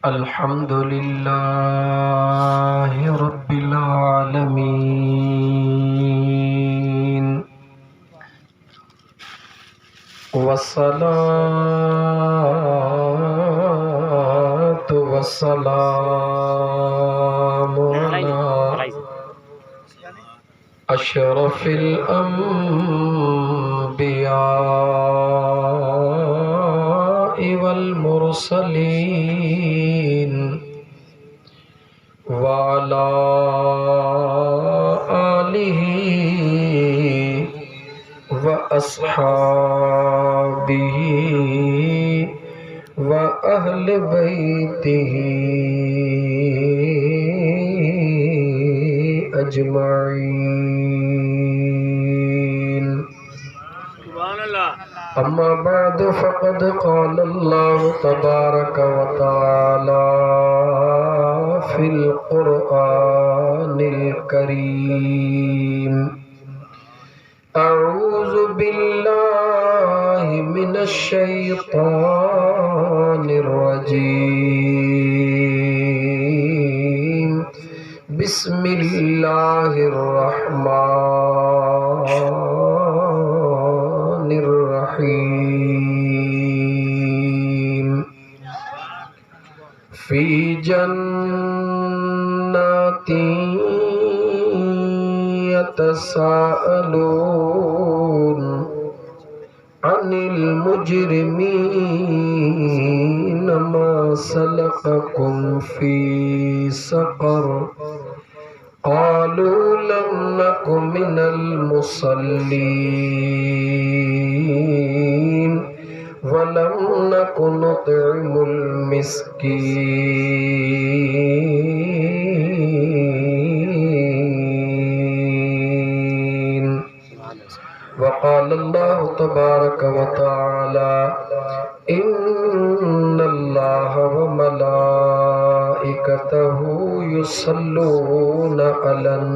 अल्हम्दुलिल्लाहि रब्बिल आलमीन वस्सलातु वस्सलामु अला अशरफिल अंबिया वल मुरसलीन वाला आलिही व अस्हाबिही व अहल बैतिही अजमाइन। अम्मा बाद फ़क़द क़ाल अल्लाहु तबारक व तआला फ़िल क़ुरआनिल करीम अऊज़ु बिल्लाहि मिनश शैतानिर रजीम बिस्मिल्लाहिर रहमानिर रहीम फी जन्नातिन यतसाअलून अनिल मुजरिमीन मा सलककुम फी सक़र क़ालू लम नकु मिनल मुसल्लीन वलम नकु नुत्इमुल मिस्कीन। वक़ाल अल्लाहु तबारक व तआला इन्नल्लाह व मलाइकतहु युसल्लूना अलन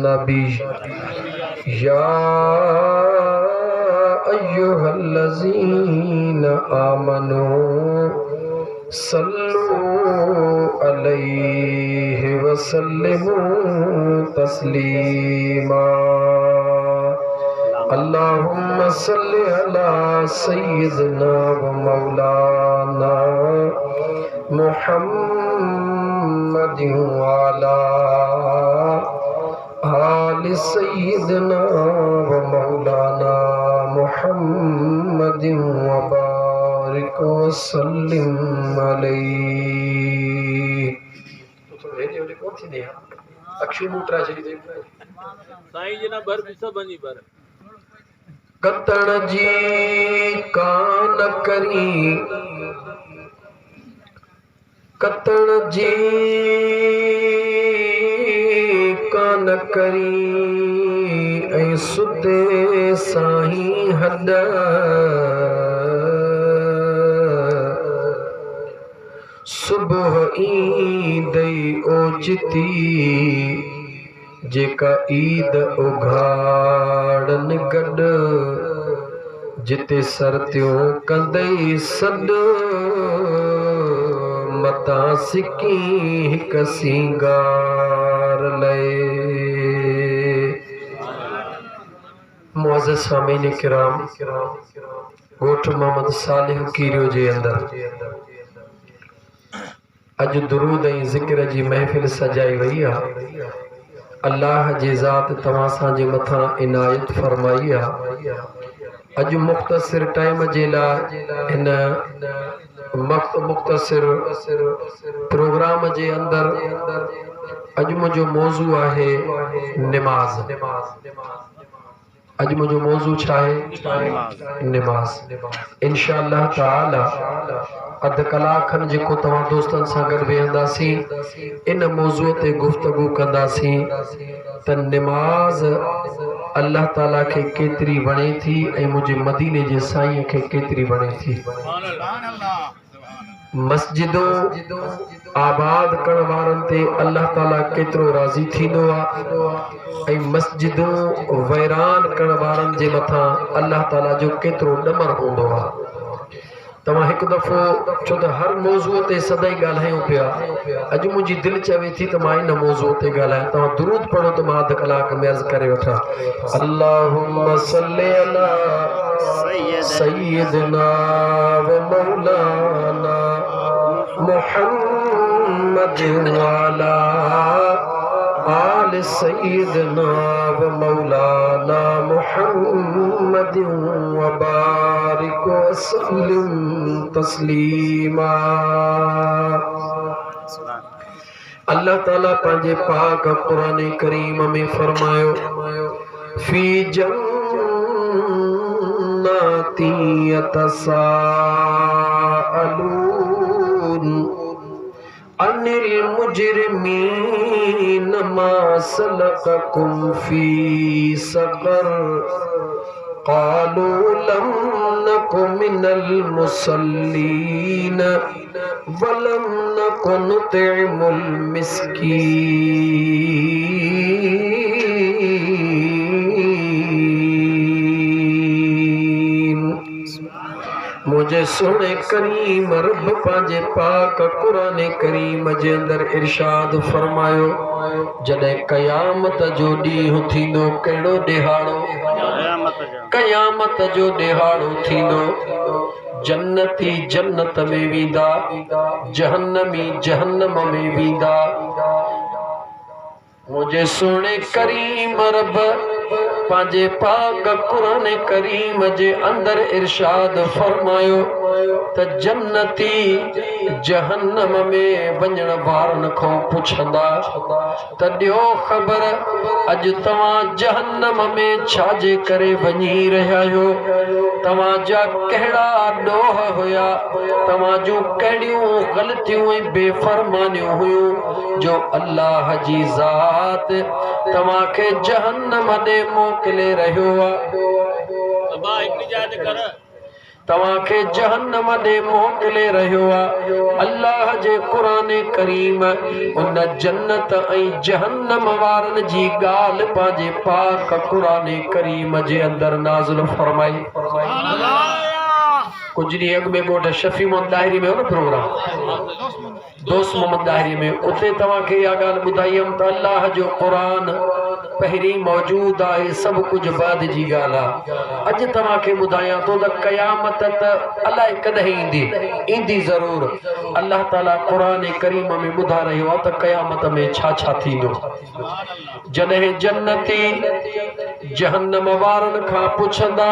नबी या अय्युहल्लज़ीना आमनू सल्लू अलैहि व सल्लिमू तस्लीमा। अल्लाहुम्मा सल्लि अला सय्यिदिना व मौलाना मुहम्मदिन व अला आलि सय्यिदिना व मौलाना मुहम्मदिन व बारिक व सल्लिम अलैहि। तो भेजे ओले कौन थी दिया अक्षय मूत्रा जी दे साईं जना भर पिसा बनी भर कतण जी कान करी कतण जी कान करी ऐ सुते साईं हद सुबह ईद ओचिती जेका ईद उघाड़न गड जिते सरत्यों कंदई सड मता सिकी हिक सिंगार लए। मुअज़्ज़िज़ सामीन किराम गोठ मोहम्मद सालिह कीरियो जे अंदर अज दुरूद ऐं ज़िक्र जी महफ़िल सजाई वई आहे। अल्लाह जी ज़ात तव्हां सां जे मथां इनायत फरमाई आहे। अज मुख़्तसिर टाइम जे लाइ हिन मुख़्तसिर प्रोग्राम जे अंदर अज मुंहिंजो मौज़ू आहे निमाज़। अज मुझो मौजू छाहे निमाज़। इंशाअल्लाह ताला अध कलाकन जेको तव्हां दोस्तन सां गॾु वेहंदासीं इन मौजू ते गुफ्तगू कंदासीं त निमाज़ अल्लाह ताला खे केतिरी वणे थी ऐं मुंहिंजे मदीने जे साईं खे केतिरी वणे थी। मस्जिदों आबाद करण वारन ते अल्लाह ताला केतिरो राज़ी थींदो आहे ऐं मस्जिदों वैरान करण वारन जे मथां अल्लाह ताला जो केतिरो ॾमर हूंदो आहे। तव्हां हिकु दफ़ो छो त हर मौज़ूअ ते सदाई ॻाल्हायूं पिया, अॼु मुंहिंजी दिलि चवे थी त मां इन मौज़ूअ ते ॻाल्हायां। तव्हां दुरूद पढ़ो त मां अधु कलाक में अर्ज़ु करे वठां। अल्लाहुम्मा सल्ली अला सय्यिदना व मौलाना मुहम्मद व अला आल सय्यिदना व मौलाना मुहम्मद व बारिक व सल्लिम तस्लीमा। अल्लाह ताला पंहिंजे पाक कुरान करीम में फरमायो, फी जन्नती यतसाअलून अनिल मुजरिमीन मा सलककुम फी सक़र क़ालू लम नकु मिनल मुसल्लीन वलम नकु नुतिमुल मिस्कीन। मुझे सुने करीम रब पांजे पाक कुरान करीम जे अंदर इरशाद फरमायो, जॾहिं क़यामत जो ॾींहुं थींदो, कहिड़ो ॾिहाड़ो? क़यामत जो ॾिहाड़ो थींदो। जन्नती जन्नत में वेंदा, जहन्नमी जहन्नम में वेंदा। मुझे सुने करीम रब पांजे पाक कुरान करीम जे अंदर इरशाद फरमायो त जन्नती जहन्नम में वञण वारनि खां पुछंदा त ॾियो ख़बर, अॼु तव्हां जहन्नम में छाजे करे वञी रहिया आहियो? तव्हांजा कहिड़ा ॾोह हुया, तव्हां जूं कहिड़ियूं ग़लतियूं ऐं बेफ़रमानियूं हुयूं जो अल्लाह जी ज़ात तव्हांखे जहन्नम ॾे मोकिले रहियो आहे। तव्हांखे जहन्नम ॾे मोकिले रहियो आहे। अल्लाह जे क़ुरान करीम उन जन्नत ऐं जहन्नम वारनि जी ॻाल्हि पंहिंजे पाक क़ुरान करीम जे अंदरि नाज़िल फरमाई। कुछ ॾींहं अॻु में ॻोठ शफ़ी मोहम्मद दाहिरी में हो न प्रोग्राम, दोस्त मोहम्मद दाहिरी में, उते तव्हांखे इहा ॻाल्हि ॿुधाई हुयमि त अल्लाह जो क़ुरान पहिरीं मौजूद आहे, सभु कुझु बाद जी ॻाल्हि आहे। अॼु तव्हांखे ॿुधायां थो त क़यामत त अलाए कॾहिं ईंदी, ईंदी ज़रूर। अल्लाह ताला क़ुरान करीम में ॿुधा रहियो आहे त क़यामत में छा छा थींदो। जॾहिं जन्नती जहन्नम वारनि खां पुछंदा,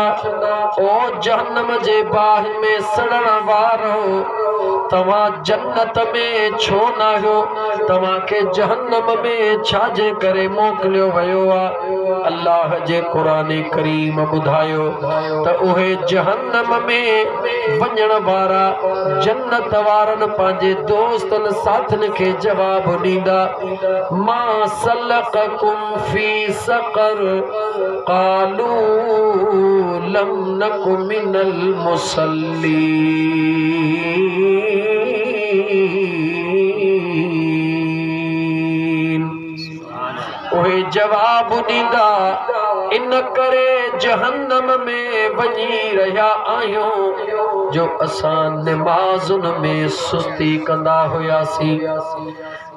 ओ जहन्नम जे बाहि में सड़ण वारो, तव्हां जन्नत में छो न आहियो? तव्हांखे जहन्नम में छाजे करे मोकिलियो वियो आहे? अल्लाह जे क़ुरान करीम ॿुधायो त उहे जहन्नम में वञण वारा जन्नत वारनि पंहिंजे दोस्तनि साथियुनि खे जवाब ॾींदा, मा सलककुम फी सक़र क़ालू लम नकु मिनल मुसल्लीन। उहे जवाब ॾींदा, इन करे जहन्नम में वञी रहिया आहियूं जो असां निमाज़ुनि में सुस्ती कंदा हुयासीं,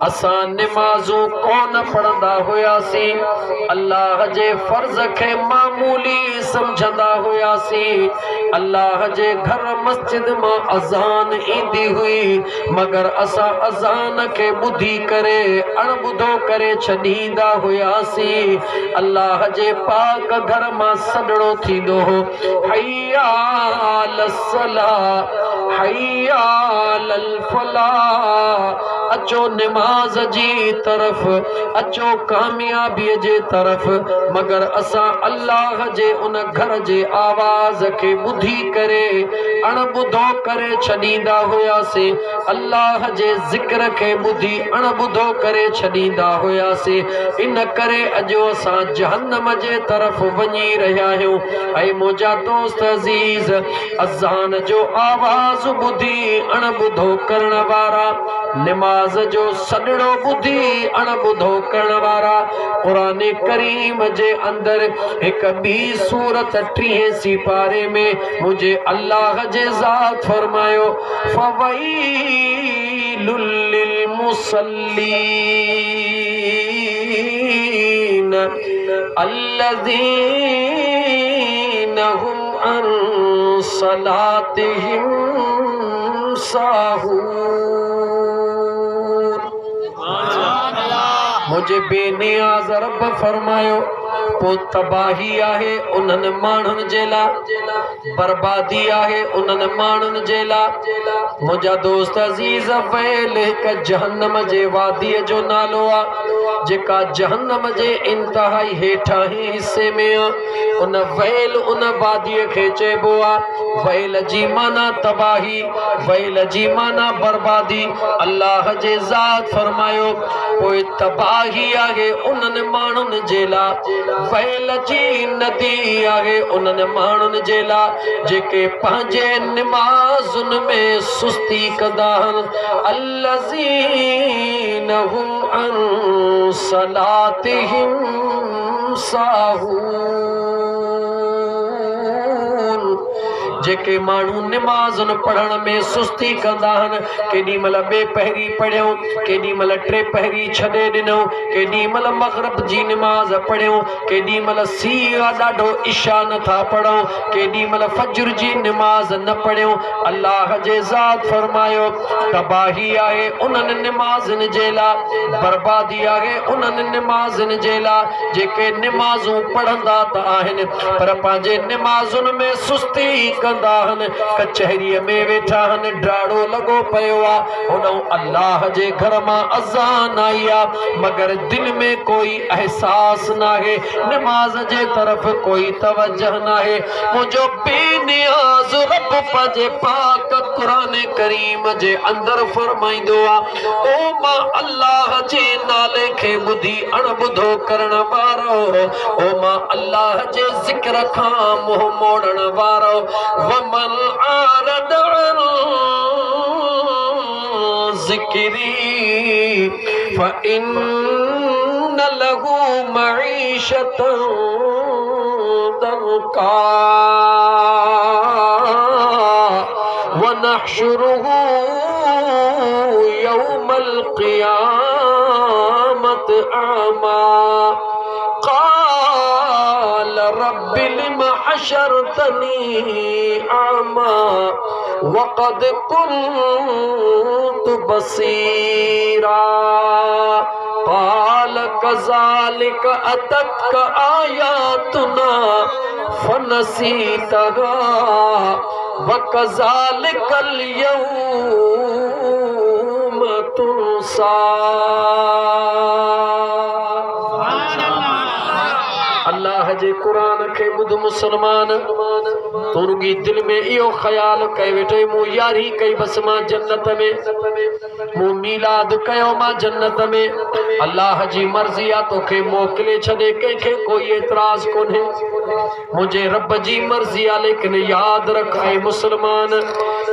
असां निमाज़ूं कोन पढ़ंदा हुयासीं, अल्लाह जे फर्ज़ खे मामूली सम्झंदा हुयासीं। अल्लाह जे घर मस्जिद मां अज़ान ईंदी हुई, मगर असां अज़ान खे ॿुधी करे अणॿुधो करे छॾींदा हुयासीं। अल्लाह जे पाक घर मां सॾड़ो थींदो हो, हय्या अलस सलाह, हय्या अलल फलाह, अचो निमाज़ जी तरफ़, अचो कामयाबीअ जे तरफ़। मगर असां अल्लाह जे उन घर जे आवाज़ खे ॿुधी करे अणॿुधो करे छॾींदा हुयासीं, अल्लाह जे ज़िक्र खे ॿुधी अणॿुधो करे छॾींदा हुयासीं। इन करे अॼु असां जहन्नम जे तरफ़ वञी रहिया आहियूं। ऐं मुंहिंजा दोस्त अज़ीज़, अज़ान जो आवाज़ ॿुधी अणॿुधो करण वारा नमाज जो सदड़ो बुधी अणबुधो करण वारा कुरान करीम जे अंदर एक बी सूरत 30 पारे में मुझे अल्लाह जे ज़ात फरमायो फवैलुल लिल मुसल्लीन अल्लज़ीना हुम अन सलातिहिम साहून। मुझे बेनियाज़ रब फरमायो पो तबाही आहे उन्हनि माण्हुनि जे लाइ, बर्बादी आहे उन्हनि माण्हुनि जे लाइ। मुंहिंजा दोस्त अज़ीज़ वैल हिक जहन्नम जे वादीअ जो नालो आहे जेका जहन्नम जे इंतहाई हेठाहीं हिस्से में आहे। उन वैल उन वादीअ खे चइबो आहे वैल जी माना तबाही, वैल जी माना बर्बादी। अल्लाह जे ज़ात फरमायो पोइ तबाही आहे उन्हनि माण्हुनि जे लाइ, वैल जी नदी आहे उन्हनि माण्हुनि जे लाइ जेके पंहिंजे निमाज़ुनि में सुस्ती कंदा आहिनि। अल्लज़ीना हुम अन सलातिहिम साहून। जेके माण्हू निमाज़ुनि पढ़ण में सुस्ती कंदा आहिनि, केॾी महिल ॿिए पहिरीं पढ़ियूं, केॾी महिल टे पहिरीं छॾे ॾिनऊं, केॾी महिल मग़रिब जी निमाज़ पढ़ियूं, केॾी महिल सीउ ॾाढो इशा नथा पढ़ूं, केॾी महिल फज्र जी निमाज़ न पढ़ियूं। अल्लाह जे ज़ात फरमायो तबाही आहे उन्हनि निमाज़ुनि जे लाइ, बर्बादी आहे उन्हनि निमाज़ुनि जे लाइ जेके निमाज़ूं पढ़ंदा त आहिनि पर पंहिंजे निमाज़ुनि में सुस्ती कंदा आहिनि, कचहरीअ में वेठा आहिनि, ड्राड़ो लॻो पियो आहे, हुन अल्लाह जे घर मां अज़ान आई आहे मगर दिल में कोई एहसास न आहे, निमाज़ जे तरफ़ कोई तवज्जह न आहे। मुंहिंजो बेनियाज़ रब पंहिंजे पाक क़ुरान करीम जे अंदर फरमाईंदो आहे ओ मां अल्लाह जे नाले खे ॿुधी अणॿुधो करण वारो, ओ मां अल्लाह जे ज़िक्र खां मुंहुं मोड़ण वारो। वमन आरद अन ज़िक्री फ़इन्न लहू मईशतन दंका वनहशुरुहु यौमल क़ियामत आमा क़ाल रब्बि लिमा हशरतनी आमा वक़द कुन्तु बसीरा क़ाल कज़ालिक अततक आयातुना फनसीतहा वकज़ालिकल यौम तुनसा। अल्लाह जे कुरान खे ॿुध मुसलमान, तू रुगी दिल में इहो ख़्याल कई वेठे मूं यारी कई बस मां जन्नत में, मूं मीलाद कयो मां जन्नत में। अल्लाह जी मर्ज़ी आहे तोखे मोकिले छॾे, कंहिंखे कोई एतराज़ कोन्हे, मुंहिंजे रब जी मर्ज़ी आहे। लेकिन यादि रख ऐं मुसलमान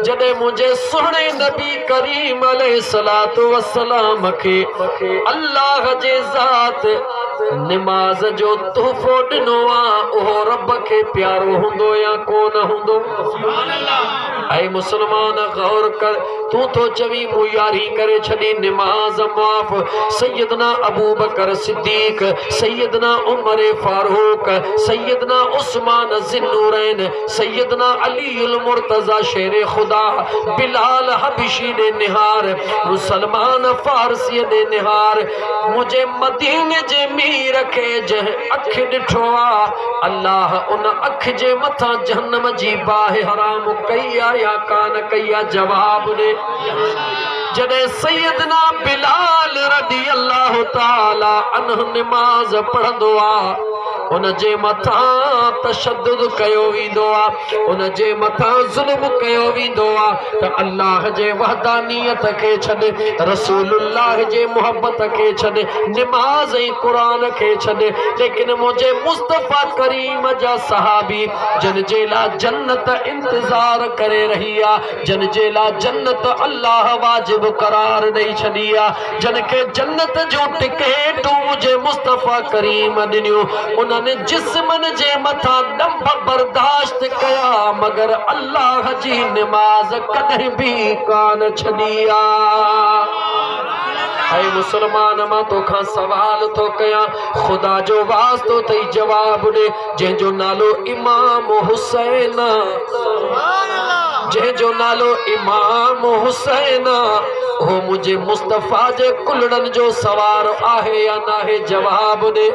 जॾहिं मुंहिंजे सुहिणे नबी करीम अलैहिस्सलातु वस्सलाम खे अल्लाह जे ज़ात निमाज़ जो तोहफ़ो ॾिनो आहे उहो रब खे प्यारो हूंदो या कोन हूंदो? ऐं मुसलमान गौर कर, तूं तो चवी मूं यारी करे छॾी निमाज़ माफ़। सैयदना अबू बकर सिद्दीक़, सैयदना उमर फारूक, सैयदना उस्मान ज़िन्नूरैन, सैयदना अलीउल मुर्तज़ा शेर खुदा, बिलाल हबशी ने निहार, मुसलमान फारसी ने निहार, मुझे मदीने जे मीर खे जंहिं अख ॾिठो आहे अल्लाह उन अख जे मथां जहन्नम जी बाहि हराम कई आहे या कान कई आहे? जवाब ॾे। जॾहिं सैयदना बिलाल रज़ी अल्लाह ताला अन्हु निमाज़ पढ़ंदो आहे उन जे मथा तशद्दुद कयो वेंदो आहे, उन जे मथा ज़ुल्म कयो वेंदो आहे त अल्लाह जे वहदानियत खे छॾे, रसूलुल्लाह जे मोहब्बत खे छॾे, निमाज़ ऐं क़ुरान खे छॾे। लेकिन मुझे मुस्तफ़ा करीम जा सहाबी जन जे ला जन्नत इंतजार करे रही आहे, जन जे ला जन्नत अल्लाह वाजिब करार ॾेई छॾी आहे, जन खे जन्नत जो टिकेटूं मुझे मुस्तफ़ा करीम ॾिनियूं, उन्हनि जिस्मन जे मथां ॾंभ बर्दाश्त कया मगर अल्लाह जी निमाज़ कॾहिं बि कान छॾी आहे। ऐ मुसलमान मां तोखां सवाल थो कयां, खुदा जो वास्तो तई जवाब ॾे। जंहिंजो नालो इमाम हुसैन, जंहिंजो नालो इमाम हुसैन, वो मुझे मुस्तफ़ा जे कुल्हड़नि जो सवार आहे या नाहे? जवाब ॾे।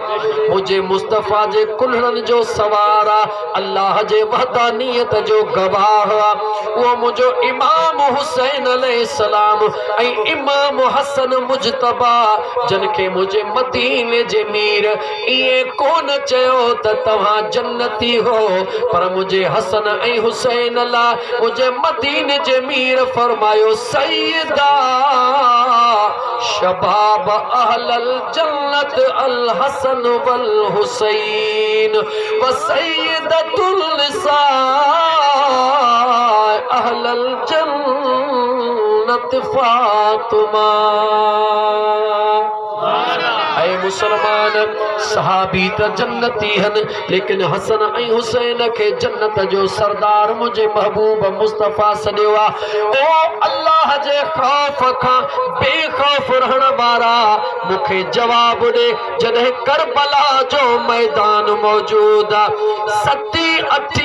मुझे मुस्तफ़ा जे कुल्हड़नि जो सवार आहे, अल्लाह जे वहदानियत जो गवाह आहे। वो मुझो इमाम हुसैन अलैहिस्सलाम ऐं इमाम हसन मुजतबा जन खे मुझे मदीने जे मीर इए कोन चयो त तव्हां जन्नती हो, पर मुझे हसन ऐं हुसैन ला मुझे मदीने जे मीर फरमायो सैयदा शबाब अहलल जन्नत अल हसन वल हुसैन व सैयदतुल निसा अहलल जन्नत फातिमा। ऐ मुसलमान, सहाबी त जन्नती हन, लेकिन हसन ऐं हुसैन खे जन्नत जो सरदार मुझे महबूब मुस्तफ़ा सॾियो आहे। ओ अल्लाह जे खौफ खां बेखौफ रहण वारा मूंखे जवाब ॾे, जॾहिं करबला जो मैदान मौजूद आहे, 7, 8,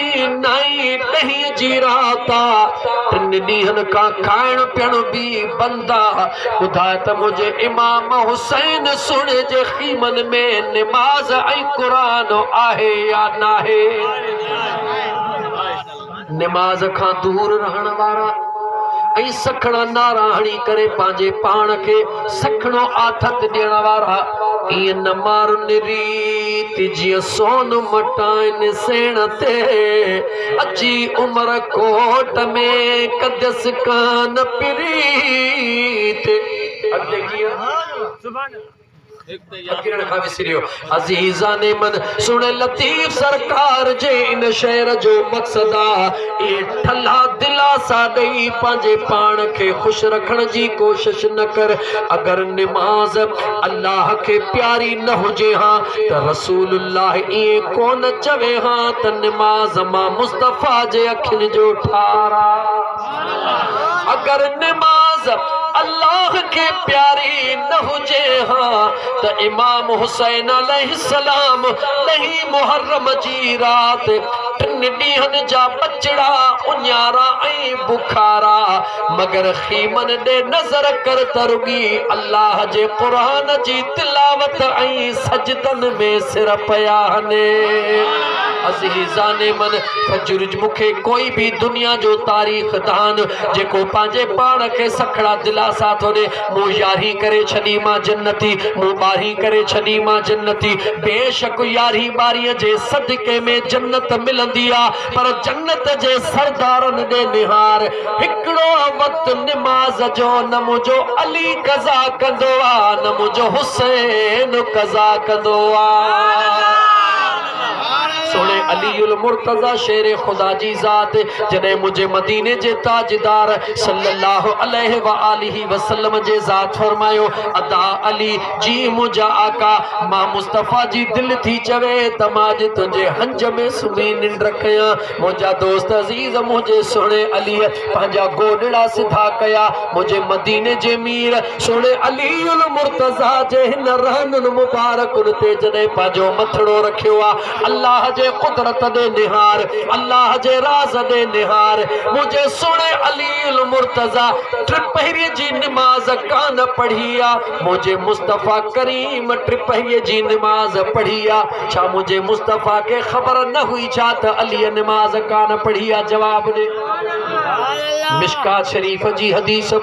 9, 10 जी रात आहे, 3 ॾींहंनि खां खाइण पीअण बि बंदि आहे। ॿुधाए त मुंहिंजे इमाम हुसैन सुणे जे ख़ीमन में निमाज़ ऐं क़ुरान आहे या नाहे? निमाज़ खां दूर रहण वारा ऐं सखणा नारा हणी करे पंहिंजे पाण खे सखणो आथत ॾियण वारा ईअं न मारुनि रीति जीअं सोन मटाइनि सेण ते अची उमर कोट में कदस कान प्रीत। अॻिते कीअं अज़ीज़ा ने मन सुन लतीफ सरकार जे इन शहर जो मक़सद आहे ये ठल्ला दिलासा ॾेई पंहिंजे पाण खे ख़ुशि रखण जी कोशिश न कर। अगर निमाज़ अल्लाह खे प्यारी न हुजे हा त रसूलुल्लाह इए कोन चवे हा त निमाज़ मां मुस्तफ़ा जे अखियुनि जो ठारा। अगर निमाज़ अल्लाह के प्यारी न हुजे हा त इमाम हुसैन अलैहिस्सलाम नहीं मुहर्रम जी रात 3 ॾींहंनि जा बचड़ा उन्यारा ऐं बुखारा मगर ख़ीमन ॾे नज़र कर त रुॻी अल्लाह जे क़ुरान जी तिलावत ऐं सजदन में सिर पिया हने। अज़ीज़ाने मन फजर मूंखे कोई भी दुनिया जो तारीख़ दान जेको पंहिंजे पाण खे सखड़ा दिलासा थो ॾे मूं यारी करे छॾी मां जन्नती, मूं ॿारी करे छॾी मां जन्नती। बेशक यारी ॿारीअ जे सदके में जन्नत मिलंदी आहे पर जन्नत जे सरदारनि ॾे निहार हिकिड़ो वक़्तु निमाज़ जो न मुंहिंजो अली कज़ा कंदो आहे न मुंहिंजो हुसैन कज़ा कंदो आहे। सोने अलीउल मुर्तज़ा शेर खुदा जी ज़ात जॾहिं मुझे मदीने जे ताजदार सल्लल्लाहु अलैहि व आलिहि वसल्लम जे ज़ात फरमायो अदा अली जी मुझा आका मां मुस्तफ़ा जी दिल थी चवे त मां अॼु तुंहिंजे हंज में सुम्ही निंड कयां। मुंहिंजा दोस्त अज़ीज़ मुझे सुणे अली पंहिंजा गोॾड़ा सिधा कया मुझे मदीने जे मीर सुणे अलीउल मुर्तज़ा जे हिन रहनुनि मुबारकुनि ते जॾहिं पंहिंजो मथड़ो रखियो आहे अल्लाह जे कुदरत दे निहार अल्लाह जे राज दे निहार मुझे सुने अलीउल मुर्तज़ा टिपहरी जी नमाज कान पढ़ी आ मुझे मुस्तफ़ा करीम टिपहरी जी नमाज पढ़ी आ। छा मुझे मुस्तफ़ा के खबर न हुई छा त अली नमाज कान पढ़ी आ? जवाब दे। मिशका शरीफ जी हदीस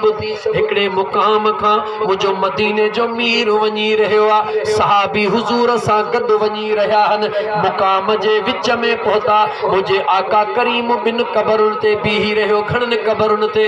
हिकड़े मुकाम खां मुझो मदीने जो मीर वनी रहियो आ। सहाबी हुजूर सां गॾु वनी रहिया हन। मुकाम जे विच में पहुता मुझे आका करीम बिन कबरुन ते बीही रहियो। खणन कबरुन ते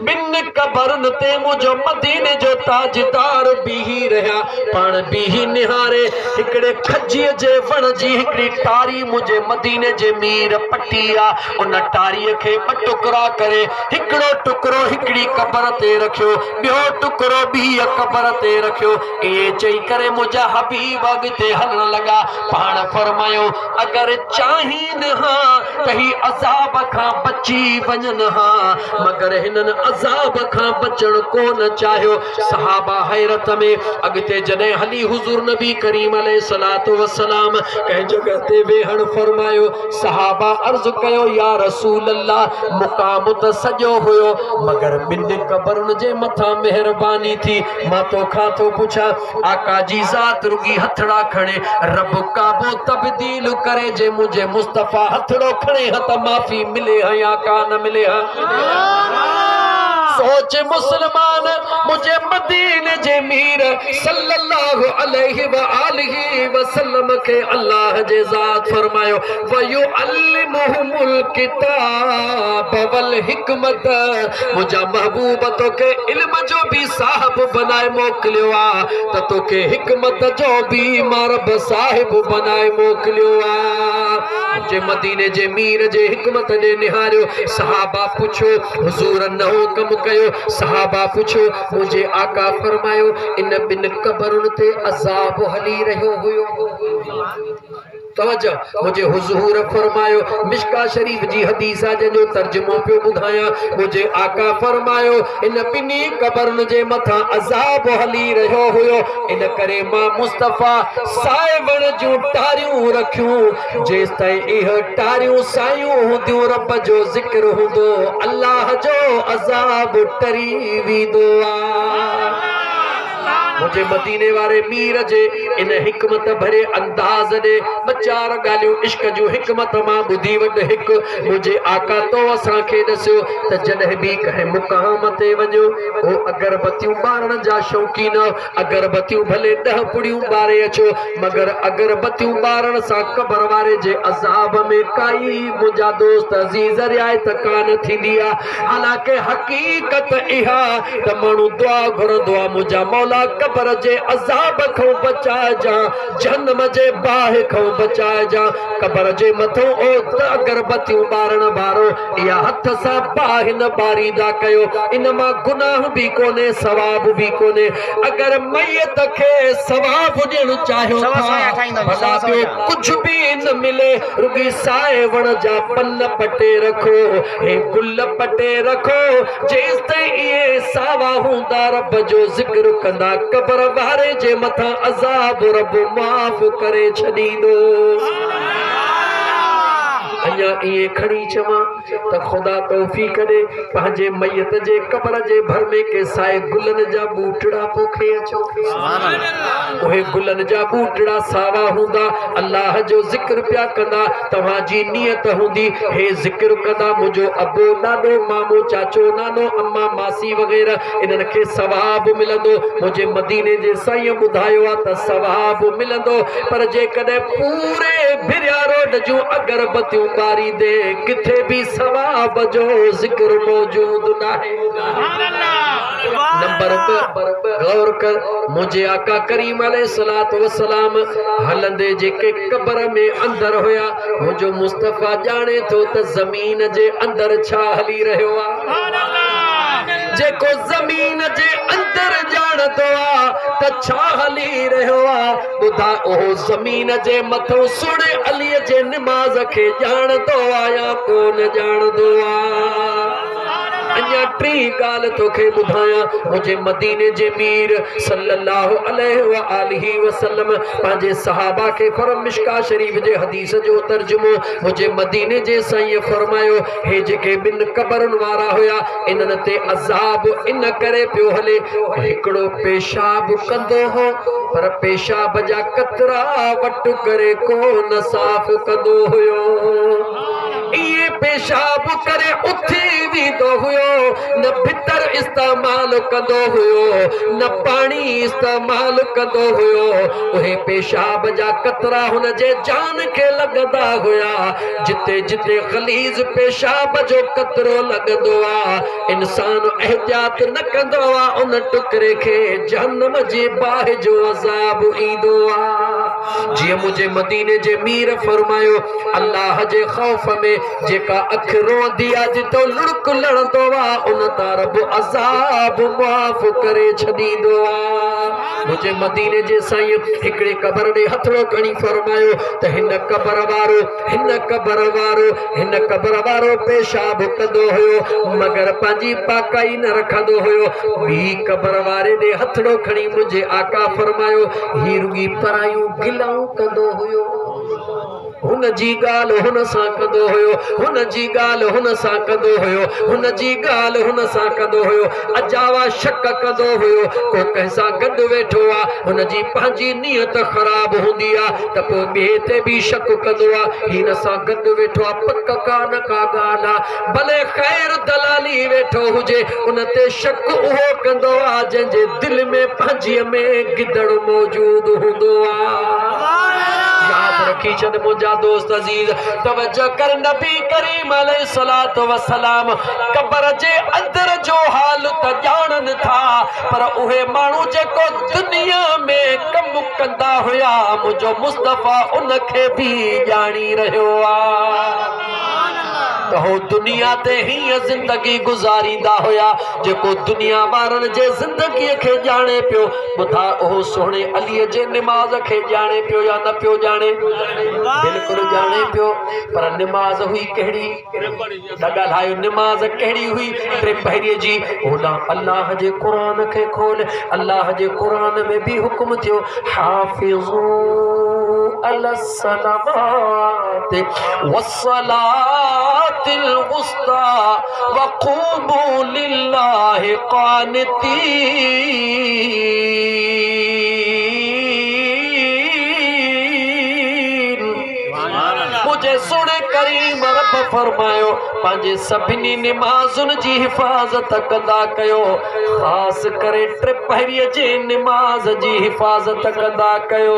बिन कबरुन ते मुझो मदीने जो ताजदार बीही रहिया। पाण बीही निहारे हिकड़े खजी जे वण जी हिकड़ी टारी मुझे मदीने जे मीर पटी आ। उन टारी के ॿ टुकड़ा करे हिकड़ो टुकड़ो हिकड़ी कबर ते रखियो, बियो टुकड़ो बी कबर ते रखियो। ये चई करे मुझा हबीब अगते हलण लगा। पाण फरमायो अगर चाहीन हां त ही अजाब खां बची वञन हां, मगर हिनन अजाब खां बचण कोन चाहियो। सहाबा हैरत में अगते जने हली हुजूर नबी करीम अलैहिस्सलातु वस्सलाम कह जगह ते वेहण फरमायो। सहाबा अर्ज कयो या रसूल अल्लाह मुकाम त सजो हुयो मगर बिन कबरुन जे मथा मेहरबानी थी। मां तो खां तो पूछा आका जी जात रुगी हथड़ा खणे रब काबो तब्दील करे जे मुझे मुस्तफा हथड़ो खणे हत माफी मिले है या का न मिले है। सोच मुसलमान मुझे मदीने जे मीर सल्लल्लाहु अलैहि व आलिहि वसल्लम के अल्लाह जे जात फरमायो वयु अल्लिमुहुमुल किताब वल हिकमत। मुझा महबूब तो के इल्म जो भी साहब बनाए मोकलियो आ त तो के हिकमत जो भी मारब साहिब बनाए मोकलियो आ। मुझे मदीने जे मीर जे हिकमत ने निहारियो। सहाबा पूछो हुजूर नहो कम कयो। सहाबा पूछो मुझे आका फरमायो इन बिन कबरुन ते अजाब हली रहियो हुयो। तवज्जो मुझे हुजूर फरमायो मिशका शरीफ जी हदीस आ जो तर्जुमो पे बुधाया। मुझे आका फरमायो इन बिनी कबरुन जे मथा अजाब हली रहियो हुयो। इन करे मां मुस्तफा साइवण जूं टारियूं रखियूं जेस ताईं इह टारियूं सायूं हुंदियूं रब जो जिक्र हुंदो अल्लाह जो अजाब टरी वींदो आ। मुझे मदीने वाले मीर जे इन हिकमत भरे अंदाज दे बचार गालियों इश्क जो हिकमत मां बुधी वट हिक मुझे आका तो असा के दस्यो त जदे भी कहे मुकाम ते वजो ओ अगरबत्तियों बारण जा शौकीन अगरबत्तियों भले 10 पुड़ियों बारे अचो मगर अगरबत्तियों बारण सा कबर वाले जे अजाब में काई मुझा दोस्त अजीज रियायत कान थींदी आ। हालांकि हकीकत इहा त मानू दुआ घुरंदो आ मुझा मौला कबर जे अजाब खो बचाए जा जहन्नम जे बाह खो बचाए जा। कबर जे मथो ओ अगरबत्तियों बारण वारो या हथ सा बाहिन बारीदा कयो इन मां गुनाह भी कोने सवाब भी कोने। अगर मैयत के सवाब ॾियण चाहियो था कुछ भी न मिले रुगी साए वण जा पन पटे रखो हे गुल पटे रखो जेस ताईं ये सावा हुंदा रब जो जिक्र कंदा कबर वारे जे मथा अजाब रब माफ करे छदींदो। अञा ये खड़ी चवा त खुदा तौफीक दे पंहिंजे मैयत जे कबर जे भर में के साए गुलन जा बूटड़ा पोखे अचो। सुभान अल्लाह। ओहे गुलन जा बूटड़ा सावा हुंदा अल्लाह जो जिक्र पिया कंदा तव्हां जी नियत हुंदी हे जिक्र कंदा मुझो अबो नानो मामो चाचो नानो अम्मा मासी वगैरह इनन के सवाब मिलंदो। मुझे मदीने जे साईं बुधायो आ त सवाब मिलंदो पर जे कदे पूरे भिरिया रोड जो अगरबत्तियों बारी दे किथे भी सवाब जो जिक्र मौजूद नाहे। नंबर गौर कर मुझे आका करीम अलैहिस्सलातु वस्सलाम हलंदे जेके कबर में अंदर होया मुझो मुस्तफा जाने तो त जमीन जे अंदर छा हली रहियो आ। जेको जमीन जे अंदर जानतो आ त छा हली रहियो आ बुधा ओ जमीन जे मथो सुणे अली जे नमाज के जानतो आ या कोन जानतो आ। अञा टी गाल तोखे बुधाया मुझे मदीने जे मीर सल्लल्लाहु अलैहि व आलिहि वसल्लम पांजे सहाबा के फरम मिशका शरीफ जे हदीस जो तर्जुमो मुझे मदीने जे साईं फरमायो हे जेके बिन कबरन वारा होया इनन ते अजाब इन करे पियो हले हिकड़ो पेशाब कंदो हो पर पेशाब जा कतरा वट करे कोन साफ कंदो हुयो। ये पेशाब करे उथी वींदो हुयो न भितर इस्तेमाल कंदो हुयो न पानी इस्तेमाल कंदो हुयो उहे पेशाब जा कतरा हुन जे जान के लगदा हुया जिते जिते खलीज पेशाब जो कतरो लगदो आ इंसान एहतियात न कंदो आ उन टुकरे के जहन्नम जे बाहि जो अज़ाब ईंदो आ जी मुझे मदीने जे मीर फरमायो अल्लाह जे खौफ में जेका अख रोंदी आ जितो लुड़क लड़दो आ उन ता रब अज़ाब माफ करे छदींदो आ मुझे मदीने जे साईं हिकड़े कबर दे हथड़ो खणी फरमायो त हिन कबर वारो पेशाब कंदो हुयो मगर पंहिंजी पाकाई न रखंदो हुयो ॿी कबर वारे दे हथड़ो खणी मुझे आका फरमायो ही रुगी परायूं गिलाऊं कंदो हुयो हुन जी गाल हुन सां कंदो हुयो हुन जी गाल हुन सां कंदो हुयो हुन जी गाल हुन सां कंदो हुयो अजावा शक कंदो हुयो को कंहिंसां गॾु वेठो आ हुन जी पंहिंजी नियत ख़राब हूंदी आ त पोइ ॿिए ते बि शक कंदो आ हिन सां गॾु वेठो आ पक का न का ॻाल्हि आ भले ख़ैर दलाली वेठो हुजे उन ते शक उहो कंदो आ जंहिंजे दिलि में पंहिंजीअ में गिदड़ मौजूद हूंदो आ याद रखी छॾ मुंहिंजा दोस्त अज़ीज़ तवज्जो कर नबी करीम अलैहिस्सलातु वस्सलाम कबर जे अंदर जो हाल त ॼाणनि था पर उहे माण्हू जेको दुनिया में कम कंदा हुया मुंहिंजो मुस्तफ़ा उनखे बि ॼाणी रहियो आ तो हो दुनिया ते ही जिंदगी गुजारींदा हुया जेको दुनिया वारन जे जिंदगी के जाने पियो बुधा ओ सोने अली जे नमाज के जाने पियो या न पियो जाने बिल्कुल जाने पियो पर नमाज हुई केड़ी दगालायो नमाज केड़ी हुई ते पहिरी जी ओला अल्लाह जे कुरान के खोल अल्लाह जे कुरान में भी हुक्म थियो हाफिजू अलस्सलावात वस्सलातिल वुस्ता वक़ूमू लिल्लाहि क़ानितीन मुझे सुन करीम रब फरमायो पंहिंजे सभिनी नमाज़ुनि जी हिफ़ाज़त कंदा कयो ख़ास करे टिपहरीअ जे नमाज़ जी हिफ़ाज़त कंदा कयो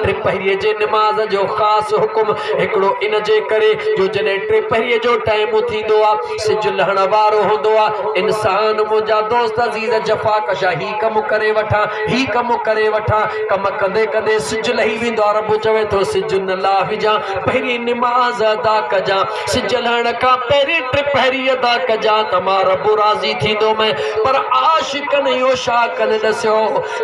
टिपहरीअ जे नमाज़ जो ख़ासि हुकुम हिकिड़ो इन जे करे जो जॾहिं टिपहरीअ जो टाइम थींदो आहे सिज लहण वारो हूंदो आहे इंसान मुंहिंजा दोस्त अज़ीज़ जफ़ा कशा ही कमु करे वठां ही कमु करे वठां कम कंदे कंदे सिज लही वेंदो आहे रब चवे थो सिज न लाहिजां पहिरीं नमाज़ अदा कजां सिज लहण का पहिरीं टिपहरी अदा कजां त मां रब राज़ी थींदो मैं पर आशिकनि इहो छा कनि ॾसियो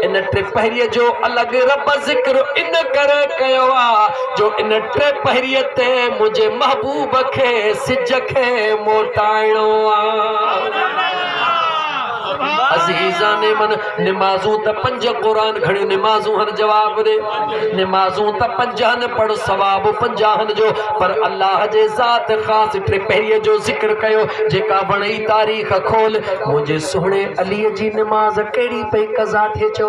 इन टिपहरीअ जो अलॻि रब ज़िक्र इन करे कयो आहे जो इन टिपहरीअ ते मुंहिंजे महबूब खे सिज खे मोटाइणो आहे अज़ीज़ा ने मन नमाज़ू त पंज कुरान खणी नमाज़ू हन जवाब दे नमाज़ू त पंजन पढ़ सवाब पंजाहन जो पर अल्लाह जे ज़ात ख़ास टिपहरीअ जो ज़िक्र कयो जेका वणई तारीख़ खोल मुझे सोने अली जी नमाज केड़ी पे कज़ा थे चो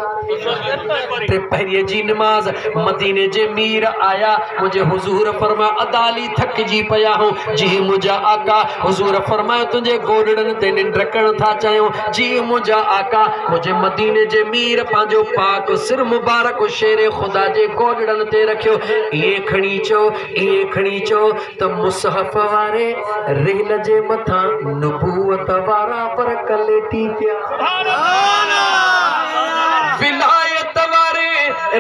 टिपहरीअ जी नमाज मदीने जे मीर आया मुझे हुजूर फरमा अदाली थक जी पया हूं जी मुझा आका हुजूर फरमायो तुझे गोडड़न ते निंड्रकण था चायो जी मुझा आका मुझे मदीने जे मीर पांजो पाक सिर मुबारक शेर खुदा जे गोडड़न ते रखियो ये खणी चो त मुसहफ वारे रेल जे मथा नबूवत वारा पर कलेटी पिया सुभान अल्लाह विलायत वारे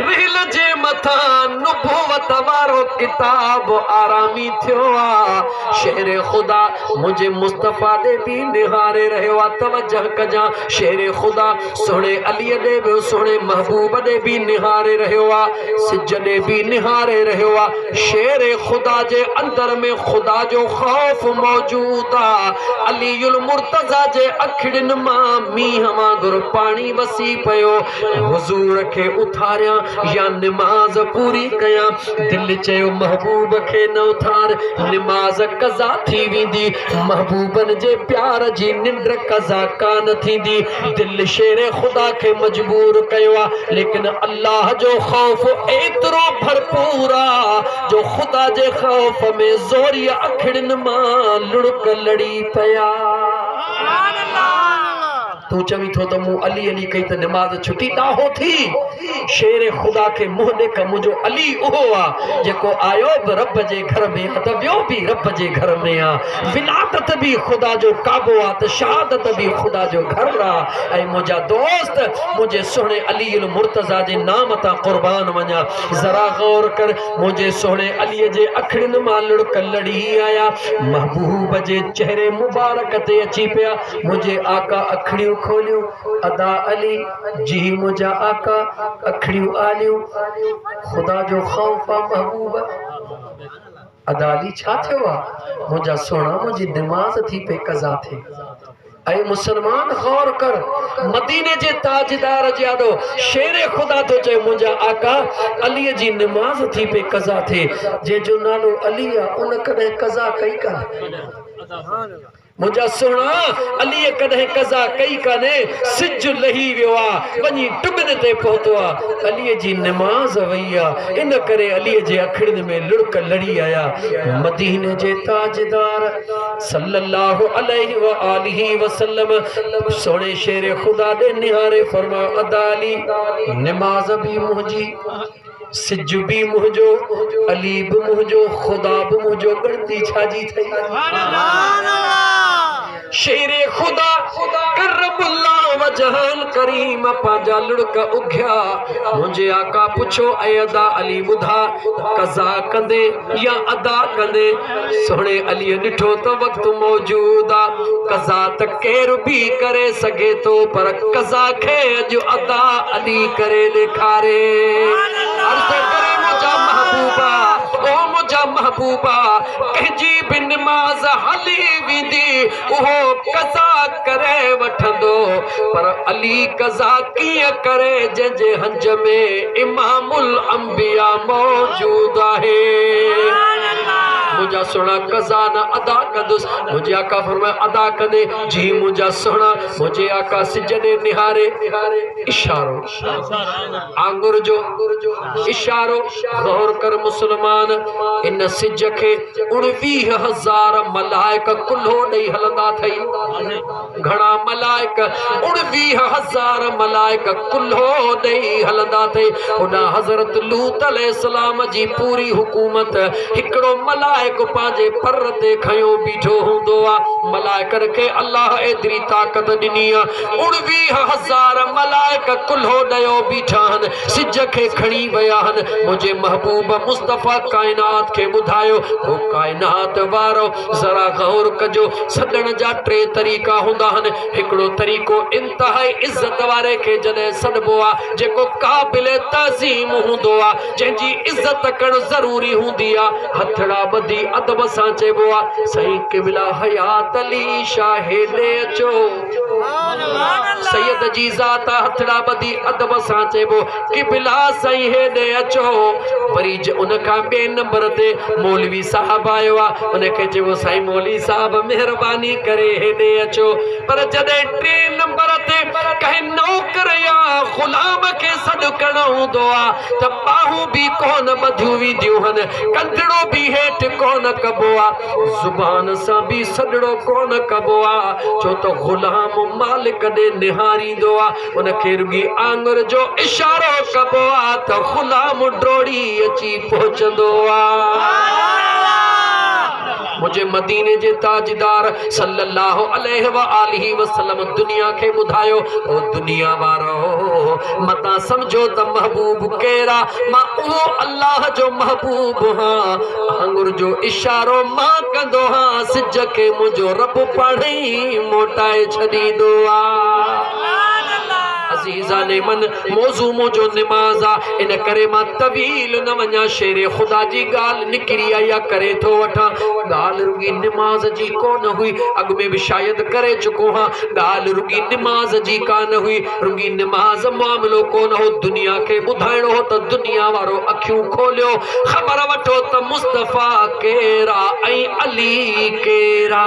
रेल जे मथा नबूवत वारो किताब आरामी थियो आ शेर खुदा मुझे मुस्तफा दे भी निहारे रहियो आ तवज्जो कजा शेर खुदा सोने अली दे भी सोने महबूब दे भी निहारे रहियो आ सिज दे भी निहारे रहियो आ शेर खुदा जे अंदर में खुदा जो खौफ मौजूद आ अलीउल मुर्तजा जे अखड़न मां मींह वांगुर पानी वसी पयो हुजूर के उथारिया या नमाज पूरी कया दिल चयो महबूब खे न उथार निमाज़ कज़ा थी वेंदी महबूबन जे प्यार जी निंड कज़ा कान थींदी दिल शेर खुदा खे मजबूर कयो आहे लेकिन अल्लाह जो खौफ एतिरो भरपूर आहे जो खुदा जे खौफ में ज़ोरी अखिड़ियुनि मां लुड़क लड़ी पिया तू चवी थो त मूं अली अली कई त नमाज छुटी दाहो थी शेर खुदा के मुंह ॾेख मुंहिंजो अली उहो आहे जेको आयो बि रब जे घर में आहे त ॿियो बि रब जे घर में आहे विलादत बि ख़ुदा जो काबो आहे त शहादत बि ख़ुदा जो घर आहे ऐं मुंहिंजा दोस्त मुंहिंजे सुहिणे अली मुर्तज़ा जे नाम तां क़ुर्बान वञा ज़रा गौर कर मुंहिंजे सुहिणे अलीअ जे अखिड़ियुनि मां लुड़क लड़ी आया महबूब जे चेहरे मुबारक ते अची पिया मुंहिंजे आका अखिड़ियूं खोलियूं अदा अली जी मुंहिंजा आका अखिड़ियूं आलियूं ख़ुदा जो खौफ आहे महबूब अदा अली छा थियो आहे मुंहिंजा सोना मुंहिंजी नमाज़ थी पे कज़ा थिए ऐं मुसलमान गौर कर मदीने जे ताजदार जे आॾो शेर खुदा तो चए मुंहिंजा आका अलीअ जी नमाज़ थी पे कज़ा थिए जंहिंजो नालो अली आहे उन कॾहिं कज़ा कई कान्हे मुंहिंजा सोना अलीअ कॾहिं कज़ा कई कान्हे सिज लही वियो आहे वञी टुबन ते पहुतो आहे अलीअ जी नमाज़ वई आहे इन करे अलीअ जे अखिड़ियुनि में लुड़क लड़ी आया मदीने जे ताजदार सल्लल्लाहु अलैहि व आलिहि वसल्लम सोणे शेर खुदा दे निहारे फरमायो अदा अली नमाज़ भी मुंहिंजी सिज भी मुंहिंजो अली भी मुंहिंजो खुदा भी मुंहिंजो गणती छाजी थई शेरे खुदा करमुल्लाह वजहल करीम पांजा लुड़क उघिया मुंहिंजे आका पुछो ऐ अदा अली ॿुधा कज़ा कंदे या अदा कंदे सोणे अली ॾिठो त वक़्तु मौजूद आहे कज़ा त केर बि करे सघे थो पर कज़ा खे अॼु अदा अली करे ॾेखारे अर्ज़ करे मुंहिंजा महबूबा ओ मुंहिंजा महबूबा कंहिंजी बि नमाज़ हली वेंदी उहो कज़ा करे वठंदो पर अली कज़ा कीअं करे जंहिंजे हंज में इमामुल अंबिया मौजूद आहे मुंहिंजा सोना कज़ा न अदा कंदुसि मुंहिंजे आका फरमाए अदा कंदे जी मुंहिंजा सोना मुंहिंजे आका सिज ॾे निहारे इशारो आंगुर जो इशारो गौर कर मुसलमान इन सिज खे 19,000 मलाइक कुल्हो ॾेई हलंदा थई घणा मलाइक 19,000 मलाइक कुल्हो ॾेई हलंदा थई होॾां हज़रत लूत अलैहिस्सलाम जी पूरी हुकूमत हिकिड़ो मलाइक पांजे पर ते खयो बीठो हूंदो आहे मलाइकनि खे अल्लाह एतिरी ताक़त ॾिनी आहे 19,000 मलाइक कुल्हो ॾियो बीठा आहिनि सिज खे खणी विया आहिनि मुंहिंजे महबूब मुस्तफ़ा काइनात खे ॿुधायो हो काइनात वारो ज़रा गौर कजो सॾण जा 3 तरीक़ा हूंदा आहिनि हिकिड़ो तरीक़ो इंतहाई इज़त वारे खे जॾहिं सॾिबो आहे जेको क़ाबिल तज़ीम हूंदो आहे जंहिंजी इज़त करणु ज़रूरी हूंदी आहे हथड़ा ॿधी अदब सां चइबो आहे सही क़िबला हयात अली शाह हेॾे अचो सैयद जी ज़ात हथड़ा ॿधी अदब सां चइबो क़िबला साईं हेॾे अचो वरी उन खां ॿिए नंबर ते मौलवी साहब आयो आहे उनखे चइबो साईं मौलवी साहब महिरबानी करे हेॾे अचो पर जॾहिं 3 नंबर ते कंहिं नौकर या ग़ुलाम खे सॾु करणो हूंदो आहे त बाहूं बि कोन ॿधियूं वेंदियूं आहिनि कंधड़ो बि हेठि कोन कबो आहे ज़ुबान सां बि सॾड़ो कोन कबो आहे छो त ग़ुलाम मालिक ॾे निहारींदो आहे उनखे रुॻी आंगुर जो इशारो कबो आहे त ग़ुलाम डोड़ी अची पहुचंदो आहे मुझे मदीने जे ताजदार सल्लल्लाहु अलैहि व आलिहि वसल्लम दुनिया के ॿुधायो ओ दुनिया वारो मता समझो त महबूब केरा मां उहो अल्लाह जो महबूब हां आंगुर जो इशारो मां कंदो हां सिज खे मुंहिंजो रब पाणे ई मोटाए छॾींदो आहे अज़ीज़ान जाने मन मौजू मुझो निमाज़ आ इन करे मां तवील न वञा शेरे खुदा जी गाल निकरी आया करे थो वठा गाल रुगी निमाज़ जी कोन हुई अग में भी शायद करे चुको हां गाल रुगी निमाज़ जी कान हुई रुगी निमाज़ मामलो कोन हो दुनिया के बुधाइणो हो तो दुनिया वारो अखियूं खोलियो खबर वठो त मुस्तफा केरा ऐं अली केरा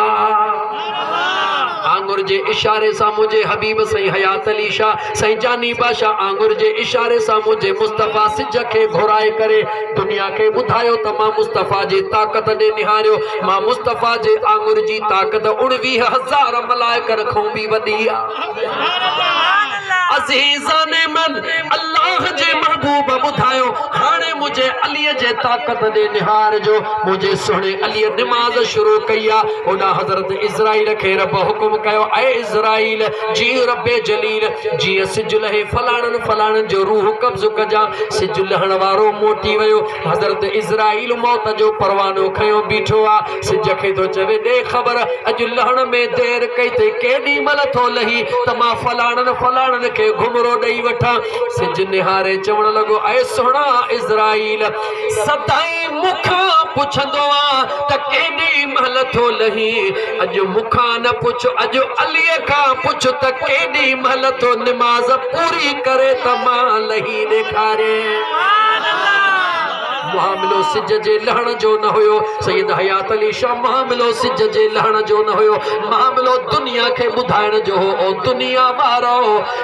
आंगुर जे इशारे सा मुझे हबीब सही हयात अली शाह सही जानी बादशाह आंगुर जे इशारे सा मुझे मुस्तफा सिज के घुराए करे दुनिया के बुधायो त मां मुस्तफा जी ताकत दे निहारियो मां मुस्तफा जे आंगुर जी ताकत 19,000 मलाइकर खां भी वडी आ अज़ीज़ाने मन अल्लाह जे महबूब बुधायो हाने मुझे अली जे ताकत दे निहार जो मुझे सुने अली नमाज शुरू कया ओना हजरत इस्राइल के रब हुक्म कयो ए इस्राइल जी रब्बे जलील जी सिजुलहे फलाणन फलाणन जो रूह कब्ज कजा सिजुलहण वारो मोटी वयो हजरत इस्राइल मौत जो परवानो खयो बीठो आ सिज के तो चवे दे खबर अज लहण में देर कई ते केडी मल थो लही तमा फलाणन फलाणन के घुमरो दई वठा सिज निहारे चवण लगो ऐ सोना इस्राइल सदाई मुखा पुछंदो आ त केडी महल थो लही अज मुखा न पुछ अज अली का पुछ त केडी महल थो नमाज पूरी करे त मां लही ॾेखारे मामलो सिज जे लहण जो न हुयो सैयद हयात अली शाह मामलो सिज जे लहण जो न हुयो मामलो दुनिया के बुधाइण जो हो ओ दुनिया वारो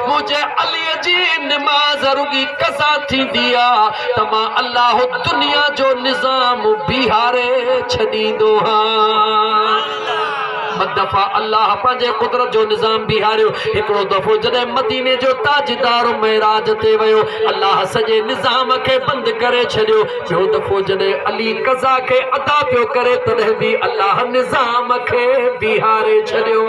मुझे अली जी नमाज रुगी कसा थी दिया तमा अल्लाह दुनिया जो निजाम बिहारे छदीदो हां दफा अल्लाह पंहिंजे कुदरत जो निजाम बिहारियो हिकिड़ो दफ़ो जॾहिं मदीने जो ताजदार मेराज ते वियो अल्लाह सॼे निजाम खे बंदि करे छॾियो ॿियो दफ़ो जॾहिं अली कज़ा खे अदा पियो करे तॾहिं बि अल्लाह निजाम खे बिहारे छॾियो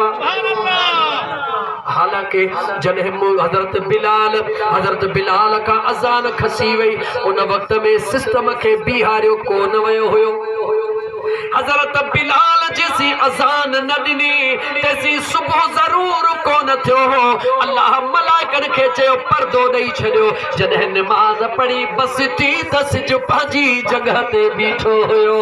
हालांकि जॾहिं हज़रत बिलाल का अज़ान खसी वई उन वक़्त में सिस्टम खे बिहारियो कोन वियो हुयो हज़रत बिलाल जैसी अज़ान न ॾिनी तेसी सुबुह ज़रूर कोन थियो हो अल्लाह मलाइकनि खे चयो पर्दो ॾेई छॾियो जॾहिं नमाज़ पढ़ी बस थी त सिज पंहिंजी जॻह ते बीठो हुयो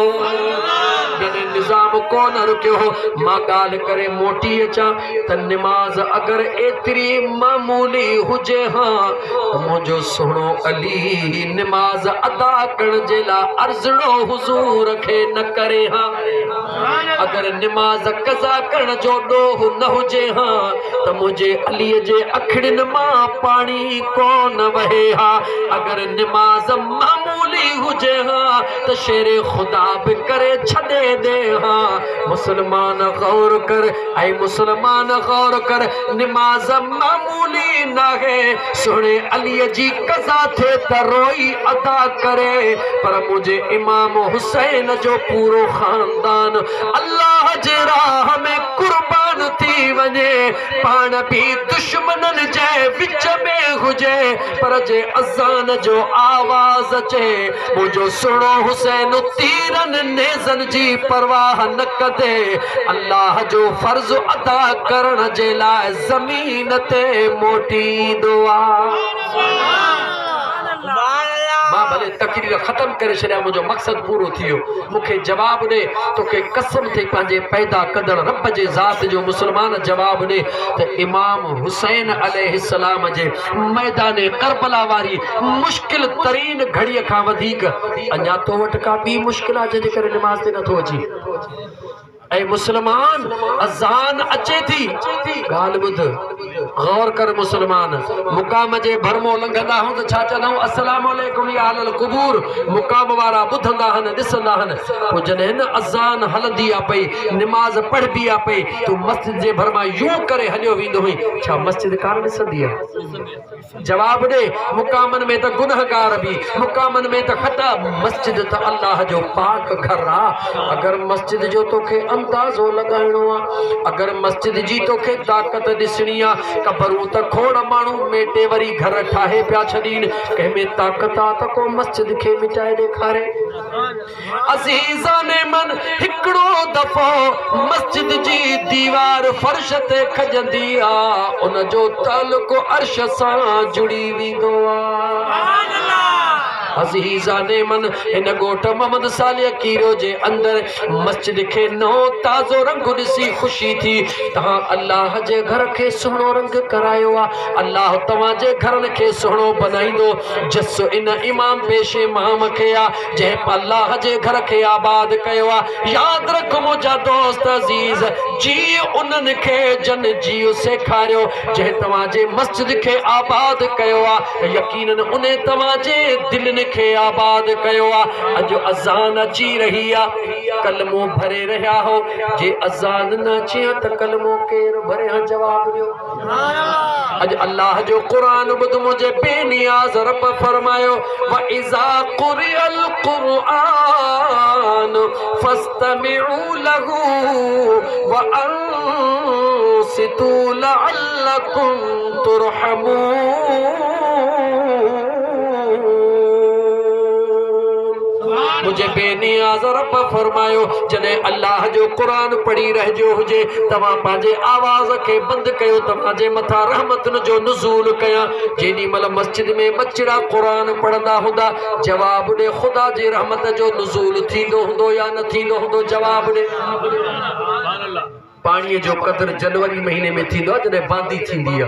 जॾहिं निज़ाम कोन रुकियो हो मां ॻाल्हि करे मोटी अचां त नमाज़ अगरि एतिरी मामूली हुजे हां त मुंहिंजो सुहिणो अली नमाज़ अदा करण जे लाइ अर्ज़णो हुज़ूर खे न करे हां अगर नमाज कज़ा करण जो ॾोह न हुजे हां त मुझे अली जे अखिड़िन मां पानी कोन वहे हा अगर नमाज मामूली हुजे हां त शेरे खुदा भी करे छॾे दे हां मुसलमान गौर कर ऐ मुसलमान गौर कर नमाज मामूली न है सुने अली जी कज़ा थे त रोई अदा करे पर मुझे इमाम हुसैन जो पूरो खानदान अल्लाह जे राह में कुर्बान थी वने पान भी दुश्मनन जे विच में हुजे पर जे अज़ान जो आवाज अचे मुझो सुनो हुसैन तीरन नेज़न जी परवाह न कदे अल्लाह जो फर्ज अदा करण जे लाइ ज़मीन ते मोटी दुआ मां भले तकरीर खत्म करे छॾिया मुझो मक़सद पूरो थियो मूंखे जवाब ॾे तोखे कसम थी पंहिंजे पैदा कंदड़ रब जे ज़ात जो मुसलमान जवाब ॾे त इमाम हुसैन अलैहिस्सलाम जे मैदान करबला वारी मुश्किल तरीन घड़ीअ खां वधीक अञा तो वटि का ॿी मुश्किल आहे जंहिंजे करे नमाज़ ते नथो अची ऐ मुसलमान अज़ान अचे थी गाल बुध गौर कर मुसलमान मुकाम जे भरमो लंघंदा हूं त छा चवंदा हूं अस्सलाम वालेकुम या अहल कुबूर मुकाम वारा ॿुधंदा हन ॾिसंदा हन पोइ जॾहिं न अज़ान हलंदी आहे पई नमाज़ पढ़बी आहे पई तूं मस्जिद जे भरमा यूं करे हलियो वेंदो हुई छा मस्जिद कान ॾिसंदी आहे जवाब ॾे मुकामनि में त गुनहगार बि मुकामनि में त ख़ता मस्जिद त अल्लाह जो पाक घर आहे अगरि मस्जिद जो तोखे अंदाज़ो लगाइणो आहे अगर मस्जिद जी तोखे ताकत ॾिसणी आहे कबरूं त खोड़ माण्हू मेटे वरी घर ठाहे पिया छॾीन कंहिंमें ताकत आहे त को मस्जिद खे मिटाए ॾेखारे अज़ीज़ाने मन हिकड़ो दफ़ो मस्जिद जी दीवार फर्श ते खजंदी आ उन जो ताल्लुक़ अर्श सां जुड़ी वेंदो आ। अज़ीज़ाने मन इन गोठ मोहम्मद सालिह कीरो जे अंदर मस्जिद के नो ताज़ो रंग ॾिसी खुशी थी। तहां अल्लाह जे घर के सुहिणो रंग करायो आ, अल्लाह तव्हां जे घरनि खे सुहिणो बनाईंदो। जस इन इमाम पेशे माम के आ जे अल्लाह जे घर के आबाद कयो आ। याद रख मुंहिंजा दोस्त अज़ीज़ जी उन्हनि खे जन जियो सेखारियो जे तव्हां जे मस्जिद के आबाद कयो आ। यकीनन उन्हें तव्हां जे दिलनि के आबाद कयो आ। अज अज़ान अची रही आ, कलमो भरे रहा हो। जे अज़ान न अचे त कलमो केर भरे हा? जवाब दियो। अज अल्लाह जो कुरान बुध मुझे बेनियाज रब फरमायो व इज़ा कुरिअल कुरआन फस्तमिउ लहू व अंसितू लअल्लकुम तुरहमून। मुझे बेनियाज रब फरमायो जने अल्लाह जो कुरान पढ़ी रहजो हुजे तवा पांजे आवाज के बंद कयो तवा जे मथा रहमतन जो नुज़ूल कया। जेडी मल मस्जिद में बचड़ा कुरान पढ़ंदा हुंदा जवाब दे खुदा जी रहमत जो नुज़ूल थींदो हुंदो या न थींदो हुंदो? जवाब दे। पानी जो कदर जनवरी महीने में थींदो जने बांदी थींदी आ।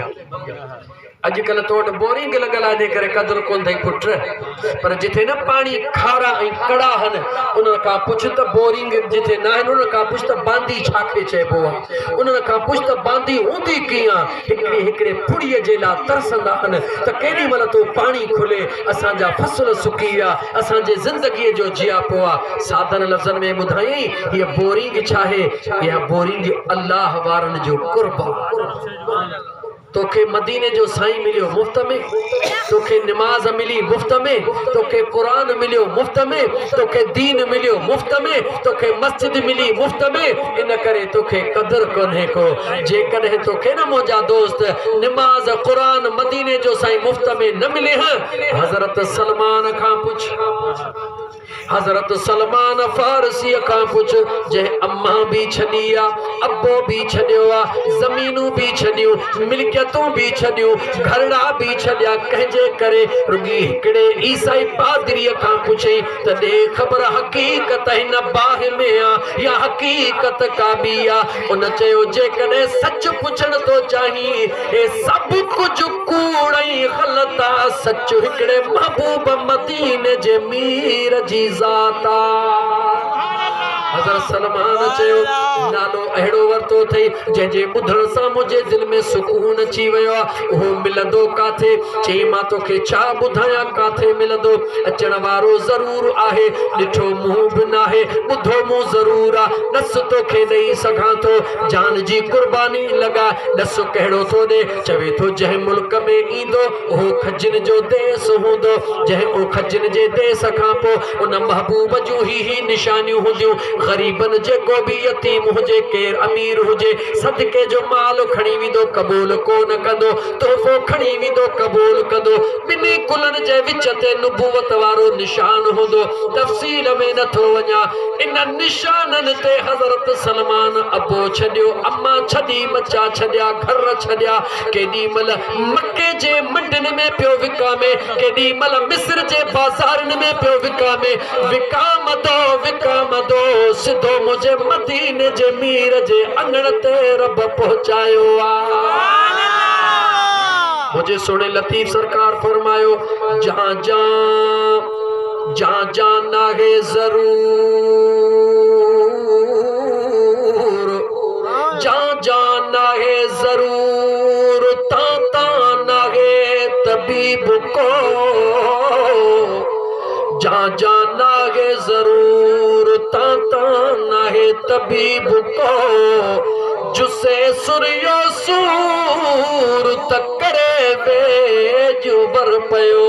अजकल तो बोरिंग लगल आहे करे कदर कोन थई पुट। पर जिथे न पानी खारा ऐं कड़ा हन उन का पुछ त बोरिंग जिथे ना है उन का पुछ त बांदी छाखे चइबो आहे। उन का पुछ त बांदी हूंदी कीअं? हिकड़े हिकड़े फुड़ीअ जे ला तरसंदा हन त केडी मल तो पानी खुले असां जा फसल सुकी विया असां जे जिंदगी जो जियापो आ। सादन लफ्ज़न में ॿुधाई ये बोरिंग छाहे? या बोरिंग अल्लाह वारन जो कुर्ब आहे। तोखे मदीने जो साईं मिलियो मुफ्त में, तोखे नमाज मिली मुफ्त में, तोखे कुरान मिलियो मुफ्त में, तोखे दीन मिलियो मुफ्त में, तोखे मस्जिद मिली मुफ्त में। इन करे तोखे कदर कोन्हे को। जे कदे तोखे न मुंहिंजा दोस्त नमाज कुरान मदीने जो साईं मुफ्त में न मिले हैं हजरत सलमान खां पुछ, हजरत सलमान फारसी खां पुछ जे अम्मा भी छॾी आ, अब्बो भी छॾियो आ, ज़मीनूं भी छॾियूं, मिल्कियतूं भी छॾियूं, घरड़ा भी छॾिया कंहिंजे करे? रुगी हिकिड़े ईसाई पादरीअ खां पुछई त ॾे ख़बर हक़ीक़त हिन बाहि में आ या हक़ीक़त का बि आ? उन चयो जेकॾहिं सच पुछण तो चाहीं हे सभु कुझु कूड़ ऐं ग़लत आ, सच हिकिड़े महबूब मदीने जे मीर जी ज़ात आ। हज़रत सलमान चयो नालो अहिड़ो वरितो अथई जंहिंजे ॿुधण सां मुंहिंजे दिलि में सुकून अची वियो आहे। उहो मिलंदो काथे? चई मां तोखे छा ॿुधायां काथे मिलंदो? अचण वारो ज़रूर आहे, ॾिठो मुंहुं बि नाहे, ॿुधो मुंहुं ज़रूर आहे। ॾस तोखे ॾेई सघां थो, जान जी कुर्बानी लॻा। ॾस कहिड़ो थो ॾे? चवे थो जंहिं मुल्क में ईंदो उहो खजन जो देस हूंदो, जंहिं उहो खजन जे देस खां पोइ उन महबूब जूं ही निशानियूं हूंदियूं। गरीबन जेको भी यतीम हुजे केर अमीर हुजे सदके जो माल खणी विदो कबूल कोन कंदो, तोहफो खणी विदो कबूल कंदो। बिनी कुलन जे विच ते नुबुवत वारो निशान हूंदो। तफसील में नथो वञा, इन निशानन ते हज़रत सलमान अबो छॾियो, अम्मा छॾी, बच्चा छॾिया, घर छॾिया। केॾी महिल मके जे मंडिन में पियो विकामे, केॾी महिल मिस्र जे बाज़ारनि में पियो विकामे। विकामदो सिधो मुझे मदीने जे मीर जे अंगण ते रब पहुंचायो आ। मुझे सोने लतीफ सरकार फरमायो जहां जहां नाहे जरूर, जहां नाहे जरूर ता नाहे तबीब को, जहां नाहे जरूर ता नाहे तबीब को, जुसे सुरियो सूर तकरे बेजुबर पयो।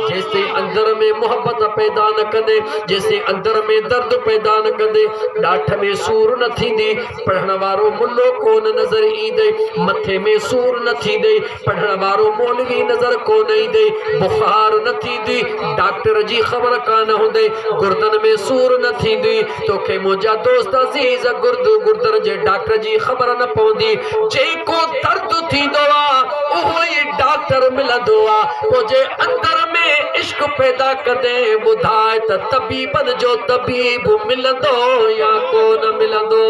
जे जेसे अंदर में मोहब्बत पैदा न कंदे, जेसे अंदर में दर्द पैदा न कंदे, डाठ में सूर न थींदी, पढ़ण वारो मुल्लो कोन नजर ईंदे, मथे में सूर न थींदे, पढ़ण वारो मौलवी नजर कोन ईंदे, बुखार न थींदी, डॉक्टर जी ख़बर कान हुंदे, गुर्दन में सूर न थींदी, तोखे मुंहिंजा दोस्त अज़ीज़ गुर्दर जे डॉक्टर जी ख़बर न पवंदी। जेको दर्द थींदो आ उहो ई डॉक्टर मिलंदो आ। पोइ जे अंदर में इश्क पैदा कंदे ॿुधाए त तबीबन जो तबीब मिलंदो या कोन मिलंदो।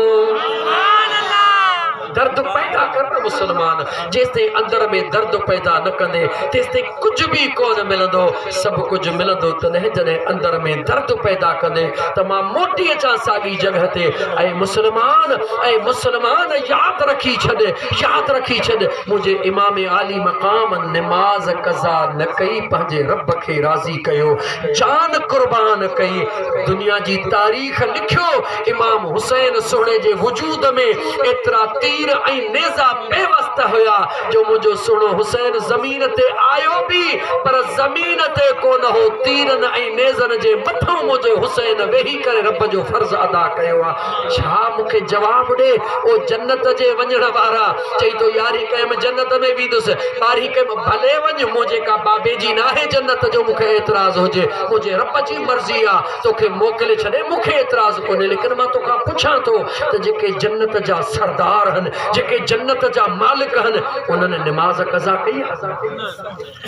दर्द पैदा करना मुसलमान, जेसे अंदर में दर्द पैदा न कंदे तेसे कुछ भी कोन मिलंदो। सब कुछ मिलंदो तॾहिं जॾहिं अंदर में दर्द पैदा कंदे त मां मोटी अचां साॻी जगह ते। ऐं मुसलमान याद रखी छॾ, याद रखी छॾ, मुंहिंजे इमाम आली मक़ाम निमाज़ कज़ा न कई, पंहिंजे रब खे राज़ी कयो, जान कुर्बान कई। दुनिया जी तारीख़ लिखियो इमाम हुसैन सुहिणे जे वजूद में एतिरा तीर ऐं नेज़ा बेवस्त हुया जो मुंहिंजो सुहिणो हुसैन ज़मीन ते आयो बि पर ज़मीन ते कोन हो, तीरनि ऐं नेज़नि जे मथां मुंहिंजो हुसैन वेही करे रब जो फर्ज़ अदा कयो आहे। छा मूंखे जवाब ॾे ओ जन्नत जे वञण वारा, चई तो यारी कयमि जन्नत में वेंदुसि, ॿारी कयमि भले वञ, मुंहिंजे का बाबे जी न आहे जन्नत जो मूंखे एतिराज़ हुजे, मुंहिंजे रब जी मर्ज़ी आहे, तोखे मोकिले छॾे, मूंखे एतिराज़ कोन्हे। लेकिन मां तोखां पुछां थो त जेके जन्नत जा सरदार आहिनि, जेके जन्नत जा मालिक आहिनि, उन्हनि निमाज़ कज़ा कई?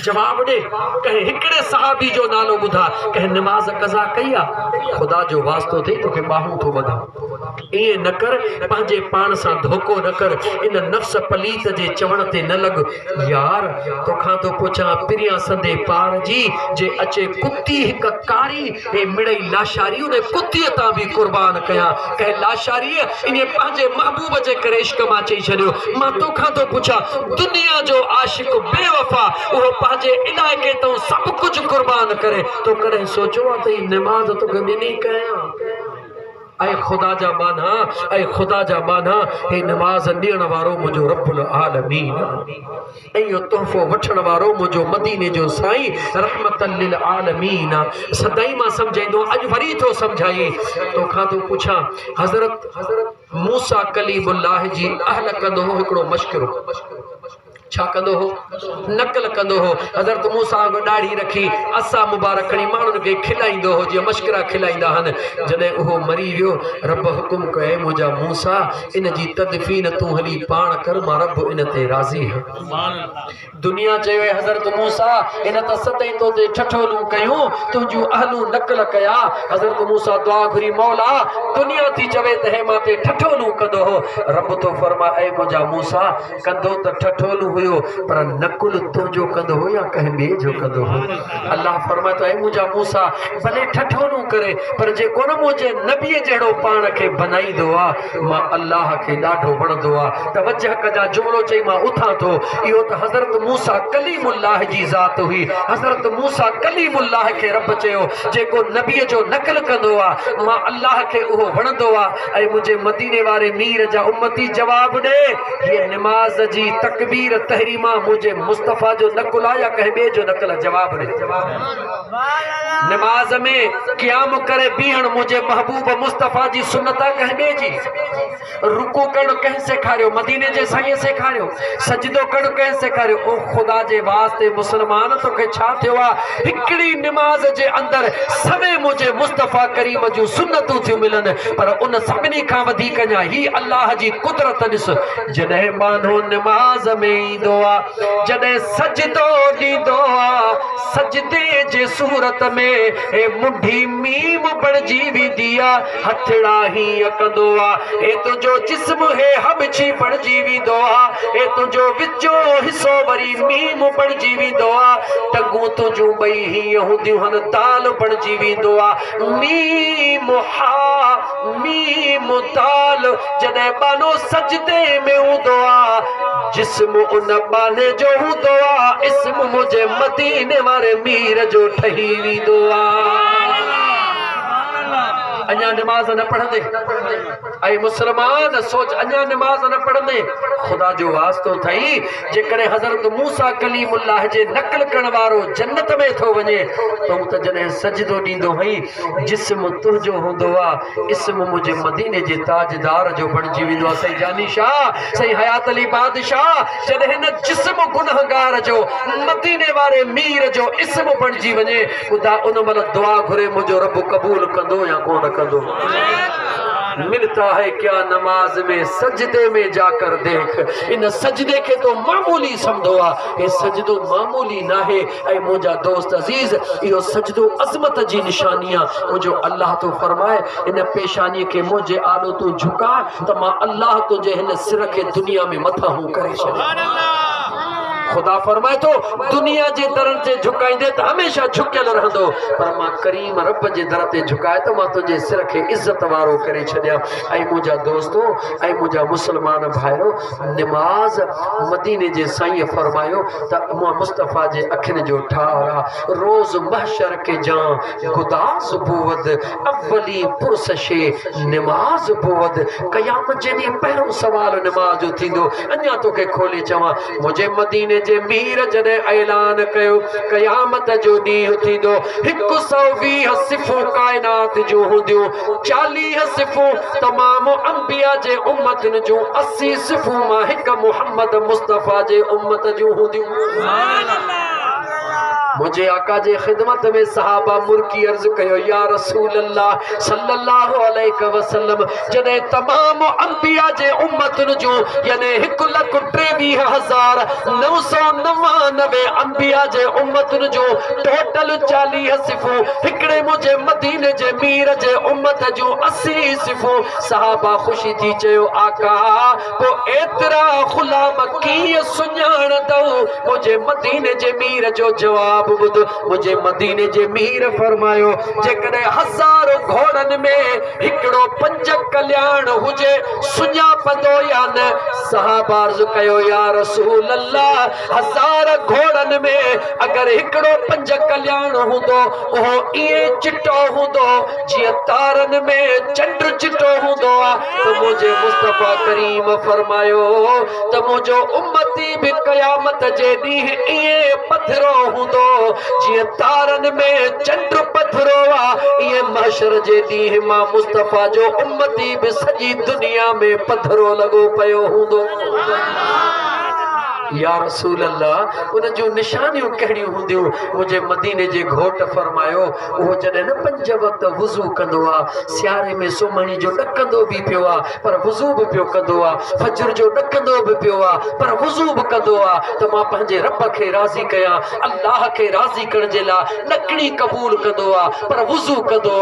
जवाब ॾे। कंहिं हिकिड़े सहाबी जो नालो ॿुधा कंहिं निमाज़ कज़ा कई आहे? ख़ुदा जो वास्तो थिए तोखे ॿाहूं थो ॿधां, ईअं न कर, पंहिंजे पाण सां धोखो न कर, इन नफ़्स पलीत जे चवण ते न लॻ। यार तोखां थो पुछां, पिरियां संदे पार जी जे अचे कुती हिकु कारी, हे मिड़ई लाशारी उन कुतीअ तां बि क़ुर्बान कयां। कंहिं लाशारीअ इन पंहिंजे महबूब जे करे इश्क मां चई छॾियो। मां तोखां थो पुछां, दुनिया जो आशिक बेवफ़ा उहो पंहिंजे इलाइक़े तां सभु कुझु क़ुर्बान करे, तो कॾहिं सोचो आहे त ही निमाज़ तोखे ॾिनी कयां? ऐं ख़ुदा जा बाना, ऐं ख़ुदा जा बाना, हे निमाज़ ॾियण वारो मुंहिंजो रब्बुल आलमीन, ऐं इहो तोहफ़ो वठण वारो मुंहिंजो मदीने जो साईं रहमतल लिल आलमीन। सदाईं मां सम्झाईंदो, अॼु वरी थो सम्झाई। तोखां थो पुछां, हज़रत मूसा कलीमुल्लाह जी अहल कंदो हो हिकिड़ो मश्किरो। छा कंदो हो? नकल कंदो हो। हज़रत मूसा ॾाढ़ी रखी, असा मुबारक खणी माण्हुनि खे खिलाईंदो हो जीअं मश्किरा खिलाईंदा आहिनि। जॾहिं उहो मरी वियो, रब हुकुम कयो, मुंहिंजा मूसा इन जी तदफ़ीन तूं हली पाण कर, मां रब इन ते राज़ी आहियां। दुनिया चयो हज़रत मूसा इन त सतई तो ते ठठोलूं कयूं, तुंहिंजूं अहलूं नकल कया। हज़रत मूसा दुआ घुरी, मौला दुनिया थी चवे त हे मां ते ठठोलूं कंदो हो। रब तो फरमाए, मुंहिंजा मूसा कंदो त ठठोलूं हुयो, पर नकुल तुंहिंजो कंदो हो या कंहिं ॿिए जो कंदो हो? अल्लाह फरमाए तो, ऐ मुंहिंजा मूसा भले ठठोलूं करे, पर जेको न मुंहिंजे नबीअ जहिड़ो पाण खे बनाईंदो आहे, मां अल्लाह खे ॾाढो वणंदो आहे। तवजह कजा, जुमिलो चई मां उथां थो। इहो त हज़रत मूसा कलीमुल्लाह जी ज़ात हुई। हज़रत मूसा कलीमुल्लाह खे रब चयो, जेको नबीअ जो नकल कंदो आहे, मां अल्लाह खे उहो वणंदो आहे। ऐं मुंहिंजे मदीने वारे मीर जा उम्मती जवाब ॾे, हीअ निमाज़ जी तकबीर तहरीमा मुझे मुस्तफ़ा जो नकुल या कहीं बे जो नकल? जवाब दे। नमाज में क़याम करे बीहण मुझे महबूब मुस्तफ़ा जी सुन्नत कहीं बे जी। रुकू करण कहीं सेखारियो? मदीने जे साईं सेखारियो। सजदो करण कहीं सेखारियो? ओ खुदा जे वास्ते मुसलमान तोखे छा थियो आहे? हिकिड़ी निमाज़ जे अंदर सभे मुझे मुस्तफ़ा करीम जूं सुन्नतूं थियूं मिलन, पर उन सभिनी खां वधीक अञा ही अल्लाह जी कुदरत ॾिस। जॾहिं मानो निमाज़ में जॾहिं सजदो ॾींदो आहे, सजदे जे सूरत में हे मुंडी मीम बणजी वेंदी आहे, हथड़ा हीअं कंदो आहे, हे तुंहिंजो जिस्म हे हबछी बणजी वेंदो आहे, हे तुंहिंजो विचो हिसो वरी मीम बणजी वेंदो आहे, टंगूं तुंहिंजूं ॿई हीअं हूंदियूं आहिनि, ताल बणजी वेंदो आहे। मीम हा मीम ताल जॾहिं बानो सजदे में हूंदो आहे, जिस्म उन बाने जो हूंदो आहे, इस्म मुंहिंजे मदीने वारे मीर जो ठही वेंदो आहे। अञा नमाज न पढ़ंदे ऐं मुसलमान सोच अञा नमाज न पढ़ंदे खुदा जो वास्तो थई जेकॾहिं हज़रत मूसा कलीमुल्लाह जे नक़ल करण वारो जन्नत में थो वञे तो त जॾहिं सजदो ॾींदो हई जिस्म तुंहिंजो हूंदो आहे इस्म मुंहिंजे मदीने जे ताजदार जो बणिजी वेंदो आहे। सही जानी शाह सही हयात अली बादशाह जॾहिं हिन जिस्म गुनहगार जो मदीने वारे मीर जो इस्म बणिजी वञे खुदा उन महिल दुआ घुरे मुंहिंजो रब क़बूल कंदो या कोन कंदो। मिलता है क्या नमाज में सजदे में जाकर देख इन सजदे के तो मामूली समझो ये सजदो मामूली ना है ऐ मुझा दोस्त अजीज यो सजदो अजमत जी निशानियां मुझो अल्लाह तो फरमाए इन पेशानी के मुझे आलो तो झुका तो मां अल्लाह तो जे हिन सिर के दुनिया में मथा हूं करे सुभान अल्लाह। खुदा फरमाए तो दुनिया जे दर ते झुकाइंदे त हमेशा झुकियल रहंदो पर मां करीम रब जे दर ते झुकाए तो मां तुझे सिर के इज्जत वारो करे छडिया। ऐ मुझा दोस्तों ऐ मुझा मुसलमान भाइरो नमाज मदीने जे साईं फरमायो त मुस्तफा जे अखिन जो ठारा रोज महशर के जां गुदास बुवद अवली पुरसशे नमाज बुवद कयामत जे दी पहलो सवाल नमाज थींदो। अन्या तो के खोले चवा मुझे मदीने जे मीर जने ऐलान कयो कयामत जो ॾींहुं थींदो 120 सिफ़ूं कायनात जो हूंदियूं 40 सिफ़ूं तमाम अंबिया जे उम्मतन जो 80 सिफ़ूं मां हिक मुहम्मद मुस्तफा जे उम्मत जो हूंदियूं। सुभान अल्लाह। मुझे आका जे खिदमत में सहाबा मुर्की अर्ज कयो या रसूल अल्लाह सल्लल्लाहु अलैहि वसल्लम जने तमाम अंबिया जे उम्मतन जो यानी 1,23,999 अंबिया जे उम्मतन जो टोटल 40 सिफ़ूं हिकड़े मुझे मदीने जे मीर जे उम्मत जो 80 सिफ़ूं सहाबा खुशी थी चयो आका तो एतरा गुलाम कीअं सुञाणंदो मुझे मदीने जे मीर जो जवाब मुझे मदीने जे मीर फरमायो जेकॾहिं 1000 घोड़न में हिकड़ो पंज कल्याण हुजे सुञापंदो या न सहाबा अर्ज़ कयो या रसूल अल्लाह 1000 घोड़न में अगर हिकड़ो पंज कल्याण हुंदो ओहो इए चिट्टो हुंदो जीअं तारन में चंड चिट्टो हुंदो तो मुझे मुस्तफा करीम फरमायो त मुझो उम्मती भी कयामत जे ॾींहुं इए पथरो हुंदो जिए तारन में चंड पथरो ये महशर जे ॾींहुं मां मुस्तफा जो उम्मती भी सजी दुनिया में पथरो लगो पयो हुंदो। या रसूल अल्लाह उन जो निशानियों कहिड़ियूं हूंदियूं मुझे मदीने जे घोट फरमायो वो जॾहिं न 5 वक्त वुज़ू कंदो सियारे में सुमणी जो ॾकंदो भी पियो पर वुज़ू भी पियो कंदो फजर जो ॾकंदो भी पियो पर वुज़ू भी कंदो तो मां पंहिंजे रब के राज़ी कयां अल्लाह के राज़ी करण जे लाइ ॾकणी क़बूल कंदो पर वुज़ू कंदो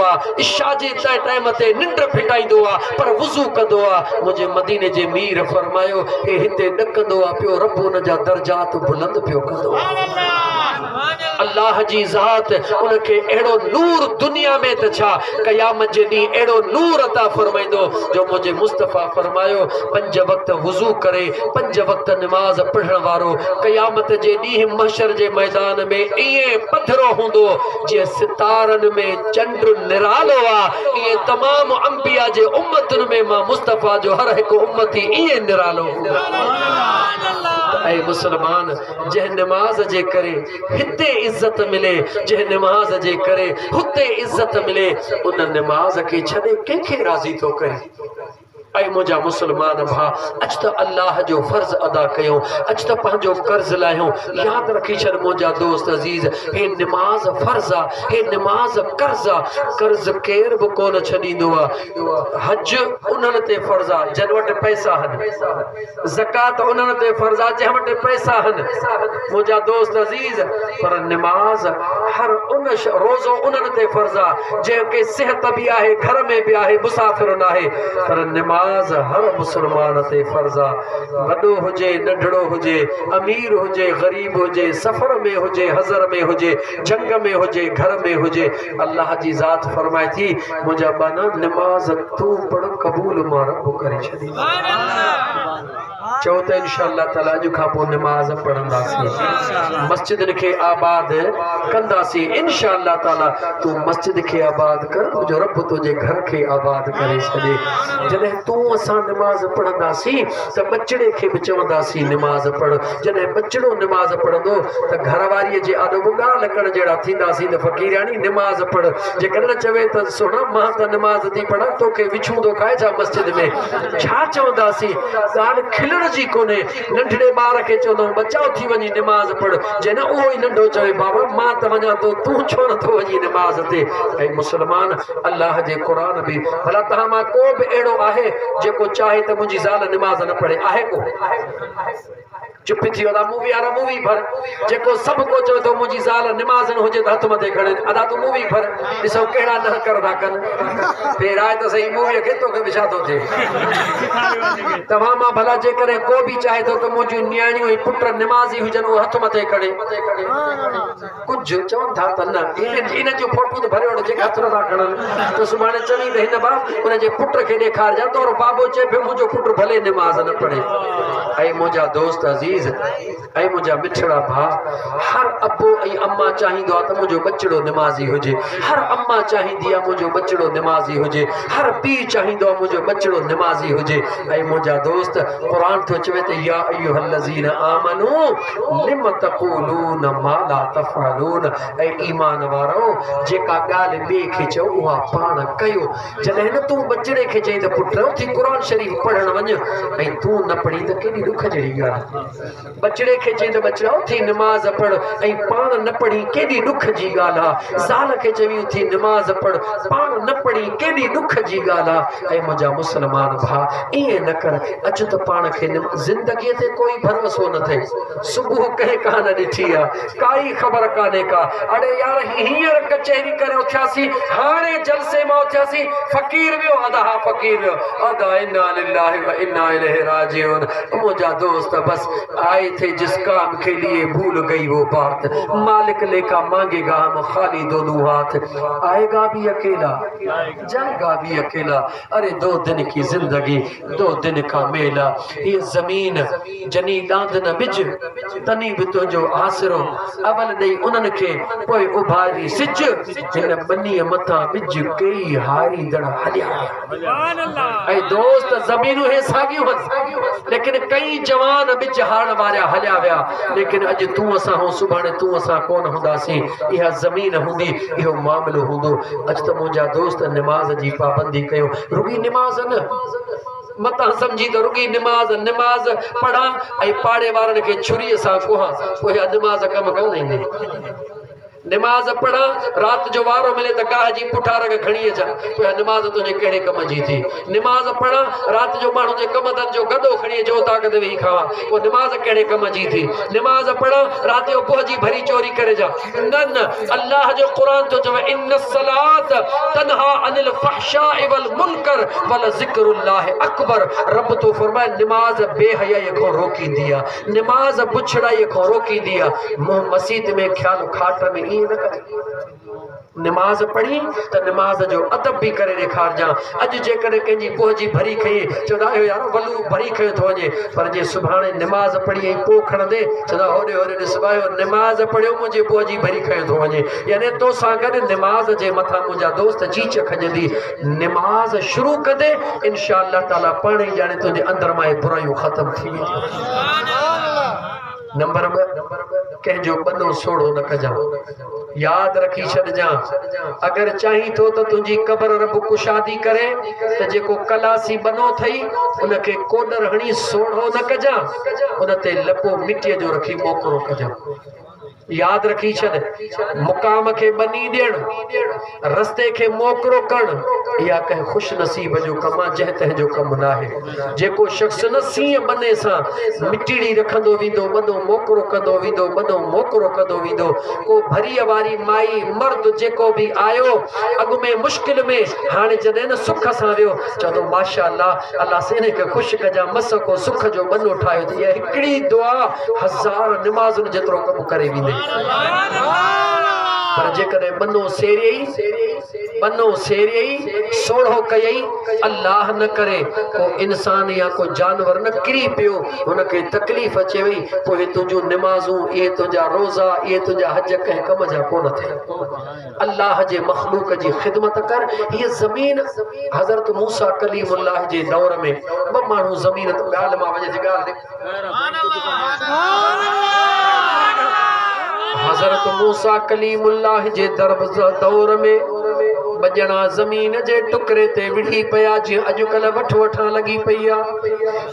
इशा जे टाइम ते निंड फिटाईंदो पर वुज़ू कंदो मुझे मदीने जे मीर फरमायो हे हिते ॾकंदो पियो रब जा दर्जात बुलंद पियो कंदो। अल्लाह जी ज़ात उनके एड़ो नूर दुनिया में त छा कयामत जे ॾींहुं एड़ो नूर अता फरमाइंदो जो मुझे मुस्तफा फरमायो 5 वक्त वुज़ू करे 5 वक्त नमाज पढ़ण वारो कयामत जे ॾींहुं महशर जे मैदान में इए पथरो हुंदो जे सितारन में चंड निरालो इए तमाम अंबिया जे उम्मतन में मां मुस्तफा जो हर एक उम्मती इए निरालो ऐ मुसलमान जह नमाज जे करे हिते इज्जत मिले जह नमाज जे करे हुते इज्जत मिले उन नमाज के छदे के राजी तो करे। ऐ मुझा मुसलमान भा अच त अल्लाह जो फर्ज अदा कयो अच त पंहिंजो कर्ज लायो याद रखी छड़ मुझा दोस्त अजीज हे नमाज फर्ज हे नमाज कर्ज केर भी कोन छदींदो हज उन्हनि ते फर्ज जन वट पैसा हन ज़कात उन्हनि ते फर्ज जंहिं वट पैसा हन मुझा दोस्त अजीज पर नमाज हर उन रोज़ो उन्हनि ते फर्ज जंहिंखे सेहत भी आहे घर में भी आहे मुसाफ़िर न आहे पर नमाज हर मुसलमान ते फर्जा बड़ो हुजे नंढड़ो हुजे अमीर हुजे गरीब हुजे सफर में हुजे हजर में हुजे जंग में हुजे घर में हुजे अल्लाह जी ज़ात फरमाए थी मुझा बना नमाज तू पढ़ कबूल मां रब करे छदी। सुभान अल्लाह। चओ त इंशाअल्लाह ताला अॼु खां पोइ नमाज़ पढ़ंदासीं, मस्जिद खे आबाद कंदासीं इंशाअल्लाह ताला। तू मस्जिद खे आबाद कर, तुंहिंजो रब तुंहिंजे घर खे आबाद करे छॾे। जॾहिं तूं असां नमाज़ पढ़ंदासीं त बचड़े खे बि चवंदासीं नमाज़ पढ़। जॾहिं बचड़ो नमाज़ पढ़ंदो त घरवारीअ जे आॾो बुॻा लकड़ जहिड़ा थींदासीं त फ़क़ीरानी नमाज़ पढ़। जेकॾहिं न चवे त सुण मां त नमाज़ थी पढ़ां, तोखे विछूंदो खाए छा मस्जिद में, छा चवंदासीं? ॻाल्हि खिलण जी कोन्हे। नंढड़े ॿार खे चवंदो बचाओ थी वञी नमाज़ पढ़, जे न उहो ई नंढो चवे बाबा मां त वञा थो, तूं छो नथो वञी नमाज़ ते? ऐं मुस्लमान अल्लाह जे क़ुर बि भला तव्हां मां को बि अहिड़ो आहे जेको चाहे त मुंहिंजी ज़ाल नमाज़ न पढ़े? आहे को? चुप थी वियो मूवी वारा मूवी भर। जेको सभु को चवे थो मुंहिंजी ज़ाल नमाज़ न हुजे त हथ मथे खणे, अदा तूं मूवी भर, ॾिसो कहिड़ा न करदा कनि। फेराए त सही मूवीअ खे, तोखे बि छा थो थिए? तव्हां मां भला जेकॾहिं को बि चाहे थो त मुंहिंजूं न्याणियूं ऐं पुट नमाज़ी हुजनि, उहो हथ मथे खणे। कुझु चवनि था त न इन जूं फोटू त भरे वठो जेके हथ नथा खणनि, त सुभाणे चवई त हिन बाप उनजे पुट खे ॾेखारिजां तोरो बाबो चए पियो मुंहिंजो पुट भले नमाज़ न पढ़े। ऐं मुंहिंजा दोस्त अज़ीज़ ऐं मुंहिंजा मिठड़ा भाउ, हर अबो ऐं अम्मा चाहींदो आहे त मुंहिंजो बचड़ो नमाज़ी हुजे। हर अम्मा चाहींदी आहे मुंहिंजो बचड़ो नमाज़ी हुजे। हर पीउ चाहींदो आहे मुंहिंजो बचड़ो नमाज़ी हुजे। ऐं मुंहिंजा दोस्त क़ुर थो चवे त या अय्युहल्लज़ीन आमनू लिम तक़ूलून मा ला तफ़अलून। ऐं ईमान वारो, जेका ॻाल्हि ॿिए खे चओ उहा पाण कयो। जॾहिं न तूं बचड़े खे चई त पुट उथी क़ुर शरीफ़ पढ़ण वञ ऐं तूं न पढ़ी त केॾी ॾुख जहिड़ी ॻाल्हि। बचड़े खे चई त बचड़ा उथी नमाज़ पढ़ ऐं पाण न पढ़ी, केॾी ॾुख जी ॻाल्हि आहे। ज़ाल खे चवी उथी नमाज़ पढ़, पाण न पढ़ी, केॾी ॾुख जी ॻाल्हि आहे। ऐं मुंहिंजा मुस्लमान भाउ, ईअं न कर। अचु त पाण खे ज़िंदगीअ ते कोई भरोसो न थिए। सुबुह कंहिं कान ॾिठी आहे, काई ख़बर कान्हे का। अड़े यार हींअर कचहरी करे उथियासीं, हाणे जलसे मां उथियासीं, फ़क़ीर वियो अदा, हा फ़क़ीर वियो अदा, इन्ना लिल्लाहि व इन्ना इलैहि राजिऊन। मुंहिंजा दोस्त बस आए थे जिस काम के लिए भूल गई वो बात, मालिक लेका मांगेगा हम खाली दोनों हाथ। आएगा भी अकेला जाएगा भी अकेला। अरे 2 दिन की जिंदगी 2 दिन का मेला। ये जमीन जनी डांद न बिज तनी भी तुझो आसरो, अवल ॾेई उन्हनि खे पोइ उभारी सिज। हिन बनीअ मथां बिज कई हारी दड़ हलिया। ऐं दोस्त ज़मीनूं हे साॻियूं आहिनि, लेकिन कई जवान बिज हारण वारा हलिया विया। लेकिन अॼु तूं असां हो, सुभाणे तूं असां कोन हूंदासीं। इहा ज़मीन हूंदी, इहो मामिलो हूंदो। अॼु त मुंहिंजा दोस्त नमाज़ जी पाबंदी कयो। रुगी नमाज़ न मतां सम्झी त रुगी नमाज़ पढ़ां ऐं पाड़े वारनि खे छुरीअ सां कुहां, पोइ नमाज़ कमु कोन ईंदी। नमाज़ पढ़ा, रात जो वारो मिले त गाह जी पुठार खे खणी अचां, पोइ नमाज़ तुंहिंजे कहिड़े कम जी थी? नमाज़ पढ़ा, रात जो माण्हू जे कम धंधे जो गॾो खणी अचो ताक़त वेही खावां, पोइ नमाज़ कहिड़े कम जी थी? नमाज़ पढ़ा, रात जो पोइ जी भरी चोरी करे जा। न अल्लाह जो क़ुर थो चवे इन्न सलात तनहा अनिल फहशाइ वल मुनकर वल ज़िक्रुल्लाह अकबर। रब तो फरमाए नमाज़ बेहयाई खां रोकींदी आहे, नमाज़ बुछड़ाई खां रोकींदी आहे। मुंहुं मस्जिद में ख्याल खाट में ईअं न करे। नमाज़ पढ़ी त नमाज़ जो अदब भी करे ॾेखारिजां। अॼु जेकॾहिं कंहिंजी पोइ जी भरी खई, चवंदा आहियो यार वलू भरी खयो थो वञे, पर जे सुभाणे नमाज़ पढ़ी ऐं पोइ खणंदे चवंदा होॾे होॾे ॾिसबायो नमाज़ पढ़ियो मुंहिंजे पोइ जी भरी खयो थो वञे। यानी तो सां गॾु नमाज़ जे मथां मुंहिंजा दोस्त चीच खॼंदी। नमाज़ शुरू कंदे इंशाअल्लाह ताला पाण ई ॼाणे तुंहिंजे अंदर मां बुराइयूं ख़तम थी वेंदियूं। नंबर 2, कंहिंजो बनो सोड़ो न कजां। याद रखी छॾजां, अगर चाही तो त तुंहिंजी क़बर रब कुशादी करे त जेको कलासी बनो थई उनखे कोडर हणी सोड़ो न कजां, उन ते लपो मिटीअ जो रखी मोकरो कजां। याद रखी छॾ, मुकाम खे बनी ॾियण, रस्ते खे मोकरो करण, इहा कंहिं खुश नसीब जो कमु आहे, जंहिं तंहिंजो कमु न आहे। जेको शख़्स न सीअं बने सां मिटीड़ी रखंदो वेंदो, बनो मोकरो कंदो वेंदो, बनो मोकरो कंदो वेंदो। को भरीअ वारी माई मर्द जेको बि आयो अॻु में मुश्किल में, हाणे जॾहिं न सुख सां वियो, चवंदो माशाअल्लाह अल्लाह सेने खे ख़ुशि कजां, मस को सुख जो बनो ठाहियो। त इहा हिकिड़ी दुआ 1000 नमाज़ुनि जेतिरो कमु करे वेंदे। पर जेकॾहिं बनो सेरियई बनो सेरियई सोढ़ो कयई अल्लाह न करे को इंसान या को जानवर न किरी पियो उनके तकलीफ अचे वई पोइ तुंहिंजूं निमाज़ूं ये तुंहिंजा रोज़ा ये तुंहिंजा हज कंहिं कम जा कोन थे अल्लाह जे मखलूक जी खिदमत कर। ये ज़मीन हज़रत मूसा कलीमुल्लाह जे दौर में ब माण्हू ज़मीन तो ॻाल्हि मां वञे थी ॻाल्हि हज़रत मूसा कलीमुल्लाह जे दौर में बजना ज़मीन जे टुकरे ते विढ़ी पया जी अजुकल वठ वठण लगी पई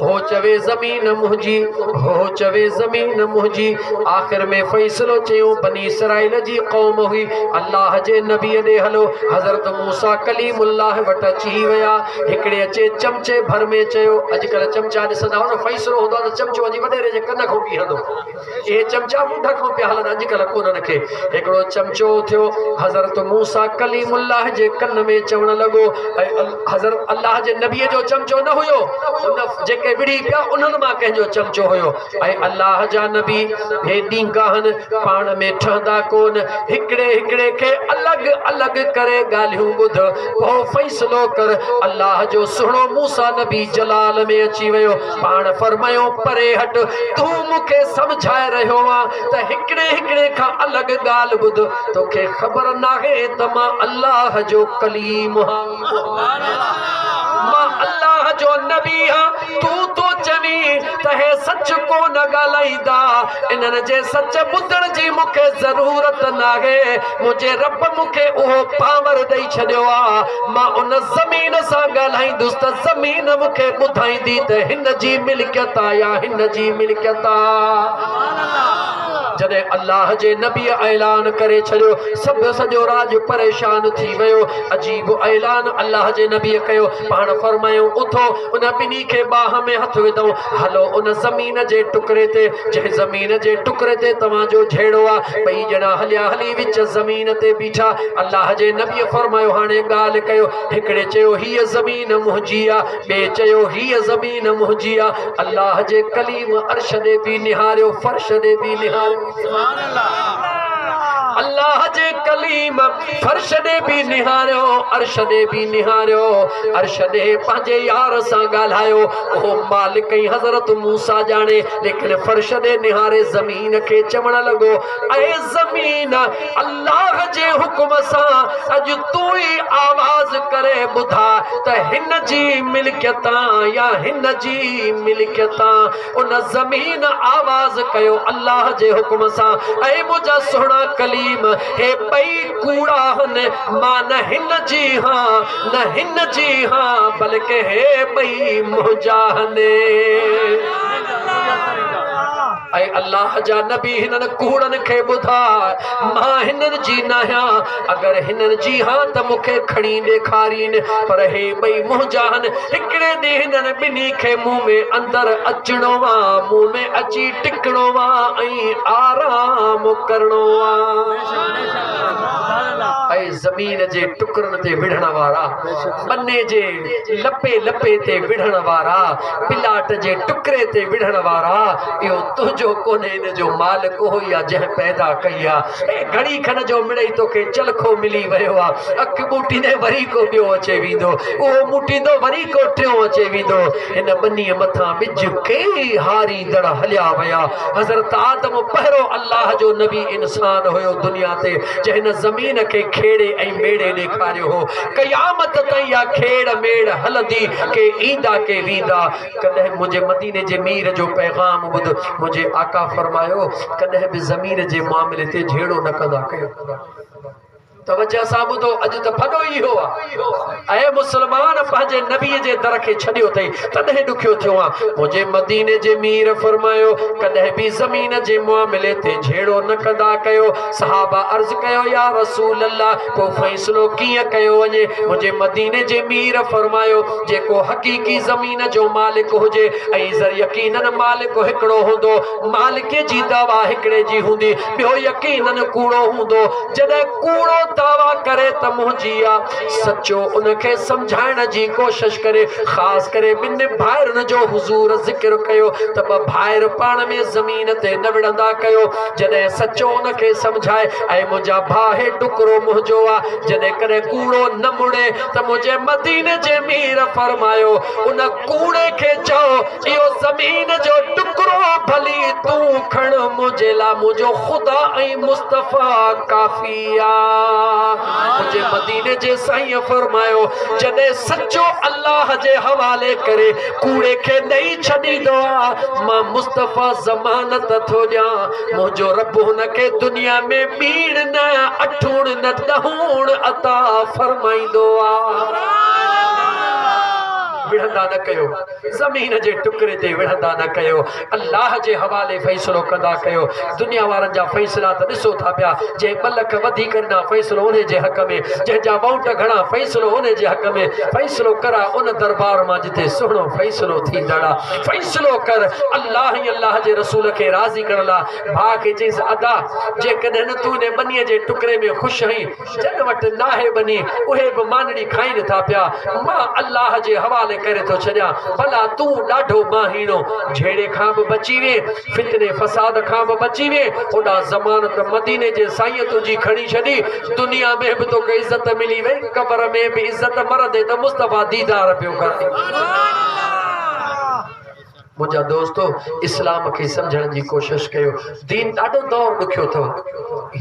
हो चवे ज़मीन मुंहिंजी हो चवे ज़मीन मुंहिंजी आखिर में फैसलो चयो बनी इसराइल जी कौम हुई अल्लाह जे नबी दे हलो हज़रत मूसा कलीमुल्लाह वट अची वया हिकड़े अचे चमचे भर में चयो अजुकल चमचा ॾिसंदा हो न फैसलो हूंदो त चमचो वञी वॾेरे जे कन खां बीहंदो ए चमचा मुंड खां पिया हलनि अजुकल कोन्हनि खे हिकड़ो चमचो थियो हज़रत मूसा कलीमुल्लाह जे कन में चवण लगो हज़रत अल्लाह जे नबी जो चमचो न हुयो उन जेके विढ़ी पिया उन्हनि मां कंहिंजो चमचो हुयो ऐं अल्लाह जा नबी हे ॾींगाहन पाण में ठहंदा कोन हिकड़े हिकड़े खे अलग अलग करे ॻाल्हियूं ॿुध पोइ फैसलो कर अल्लाह जो सुहिणो मूसा नबी जलाल में अची वियो पाण फरमायो परे हट तूं मूंखे सम्झाए रहियो आहे त हिकड़े हिकड़े खां अलग ॻाल्हि ॿुध तोखे ख़बर नाहे त मां अल्लाह जो कलीम मां अल्लाह जो नबी हां तू तो चवी त हे सच को न ॻाल्हाईंदा इन्हनि जे सच ॿुधण जी मूंखे ज़रूरत नाहे मुंहिंजे रब मूंखे उहो पावर ॾेई छॾियो आहे मां उन ज़मीन सां ॻाल्हाईंदुसि त ज़मीन मूंखे ॿुधाईंदी त हिन जी मिल्कियत आहे या हिन जी मिल्कियत आहे। जॾहिं अल्लाह जे नबी ऐलान करे छॾियो सभु सॼो राज परेशान थी वियो अजीब ऐलान अल्लाह जे नबी कयो पाण फरमायो उथो उन ॿिन्ही खे बाह में हथ विधो हलो उन ज़मीन जे टुकरे ते जंहिं ज़मीन जे टुकरे ते तव्हांजो झेड़ो आहे ॿई ॼणा हलिया हली विच ज़मीन ते बीठा अल्लाह जे नबी फरमायो हाणे ॻाल्हि कयो हिकिड़े चयो हीअ ज़मीन मुंहिंजी आहे ॿिए चयो हीअ ज़मीन मुंहिंजी आहे अल्लाह जे कलीम अर्श ॾे बि निहारियो फर्श ॾे बि निहारियो अल्लाह जे कलीम फर्श ॾे बि निहारियो अर्श ॾे बि निहारियो अर्श ॾे पंहिंजे यार सां ॻाल्हायो ओ मालिक ऐं हज़रत मूसा ॼाणे लेकिन फर्श ॾे निहारे ज़मीन खे चवण लॻो ऐ ज़मीन अल्लाह जे हुक्म सां अॼु तूं ई आवाज़ करे ॿुधा त हिन जी मिल्कियत या हिन जी मिल्कियत उन ज़मीन आवाज़ कयो अल्लाह जे हुक्म सां ऐ मुंहिंजा सुहिणा कलीम हे ॿई कूड़ा आहिनि मां न हिन जी हां न हिन जी हां बल्कि हे ॿई मुंहिंजा आहिनि ऐं अल्लाह जा नबी हिननि कूड़नि खे ॿुधाए मां हिननि जी न आहियां अगरि हिननि जी हां त मूंखे खणी ॾेखारीनि पर हे ॿई मुंहिंजा आहिनि हिकिड़े ॾींहुं हिननि ॿिन्ही खे मुंहुं में अंदरि अचिणो आहे मुंहुं में अची टिकणो आहे ऐं आराम करणो आहे ऐं ज़मीन जे टुकड़नि ते विढ़ण वारा बन्ने जे लपे लपे ते विढ़ण वारा पिलाट जे टुकड़े ते विढ़ण वारा इहो तुंहिंजो कोन्हे इन जो मालिक हो या जंहिं पैदा कई आहे घड़ी खन जो मिड़ई तोखे चलखो मिली वियो आहे अखि ॿूटींदे वरी को ॿियो अचे वेंदो उहो मुटींदो वरी को टियों अचे वेंदो हिन ॿिन्ही मथां ॿिज कई हारींदड़ हलिया विया हज़रत आदम पहिरियों अल्लाह जो नबी इंसान हुयो दुनिया ते जंहिं हिन ज़मीन खे खेड़े ऐं मेड़े ॾेखारियो हो क़यामत ताईं इहा खेड़ मेड़ हलंदी के ईंदा के वेंदा कॾहिं मुंहिंजे मदीने जे मीर जो पैगाम ॿुध मुझे आका फरमायो कॾहिं बि ज़मीन जे मामले ते झेड़ो न कंदा कयो तवज्जो सां ॿुधो अॼु त फॾो इहो आहे ऐं मुस्लमान पंहिंजे नबीअ जे दर खे छॾियो अथई तॾहिं ॾुखियो थियो आहे मुंहिंजे मदीने जे मीर फरमायो कॾहिं बि ज़मीन जे मामले ते झेड़ो न कंदा कयो सहाबा अर्ज़ कयो या रसूल अल्लाह पोइ फ़ैसिलो कीअं कयो वञे मुंहिंजे मदीने जे मीर फरमायो जेको हक़ीक़ी ज़मीन जो मालिक हुजे ऐं यकीनन मालिक हिकिड़ो हूंदो मालिक जी दवा हिकिड़े जी हूंदी ॿियो यकीनन कूड़ो हूंदो जॾहिं कूड़ो दावा करे त मुंहिंजी आहे सचो उनखे समझाइण जी कोशिश करे ख़ासि करे ॿिनि भाइरनि जो हुज़ूर ज़िक्र कयो त ॿ भाइर पाण में ज़मीन ते न विढ़ंदा कयो जॾहिं सचो उनखे समझाए ऐं मुंहिंजा भाउ हे टुकड़ो मुंहिंजो आहे जॾहिं कॾहिं कूड़ो न मुड़े त मुंहिंजे मदीने जे मीर फरमायो उन कूड़े खे चओ इहो ज़मीन जो टुकड़ो भली तूं खण मुंहिंजे लाइ मुंहिंजो ख़ुदा ऐं मुस्तफ़ा काफ़ी आहे मुंहिंजे मदीने जे साईं फरमायो जॾहिं सचो अल्लाह जे हवाले करे कूड़े खे ॾेई छॾींदो आहे मां मुस्तफ़ा ज़मानत थो ॾियां मुंहिंजो रब हुनखे दुनिया में ॿीड़ न अठूण न ॾहूण अता फरमाईंदो आहे विढ़ंदा न कयो ज़मीन जे टुकड़े ते विढ़ंदा न कयो अल्लाह जे हवाले फ़ैसिलो कंदा कयो दुनिया वारनि जा फ़ैसिला त ॾिसो था पिया जे 2 लख वधीक ॾिना फ़ैसिलो उन जे हक़ में जंहिंजा वोट घणा फ़ैसिलो उन जे हक़ में फ़ैसिलो करा उन दरबार मां जिते सुहिणो फ़ैसिलो थींदड़ आहे फ़ैसिलो कर अल्लाह ई अल्लाह जे रसूल खे राज़ी करण लाइ भाउ खे चईंसि अदा जेकॾहिं न तूं इन बनीअ जे टुकड़े में ख़ुशि आहीं जन वटि नाहे बनी उहे बि मानड़ी खाइनि था पिया मां अल्लाह जे हवाले करे तो छॾियां भला तूं ॾाढो माहीणो झेड़े खां बि बची वे फितने फसाद खां बि बची वे ओॾा ज़मानत मदीने जे साईं तुंहिंजी खणी छॾी दुनिया में बि तोखे इज़त मिली वई क़बर में बि इज़त मरंदे त मुस्तफ़ा दीदार पियो करे मुंहिंजा दोस्तो इस्लाम खे सम्झण जी कोशिश कयो दीन ॾाढो दौर ॾुखियो अथव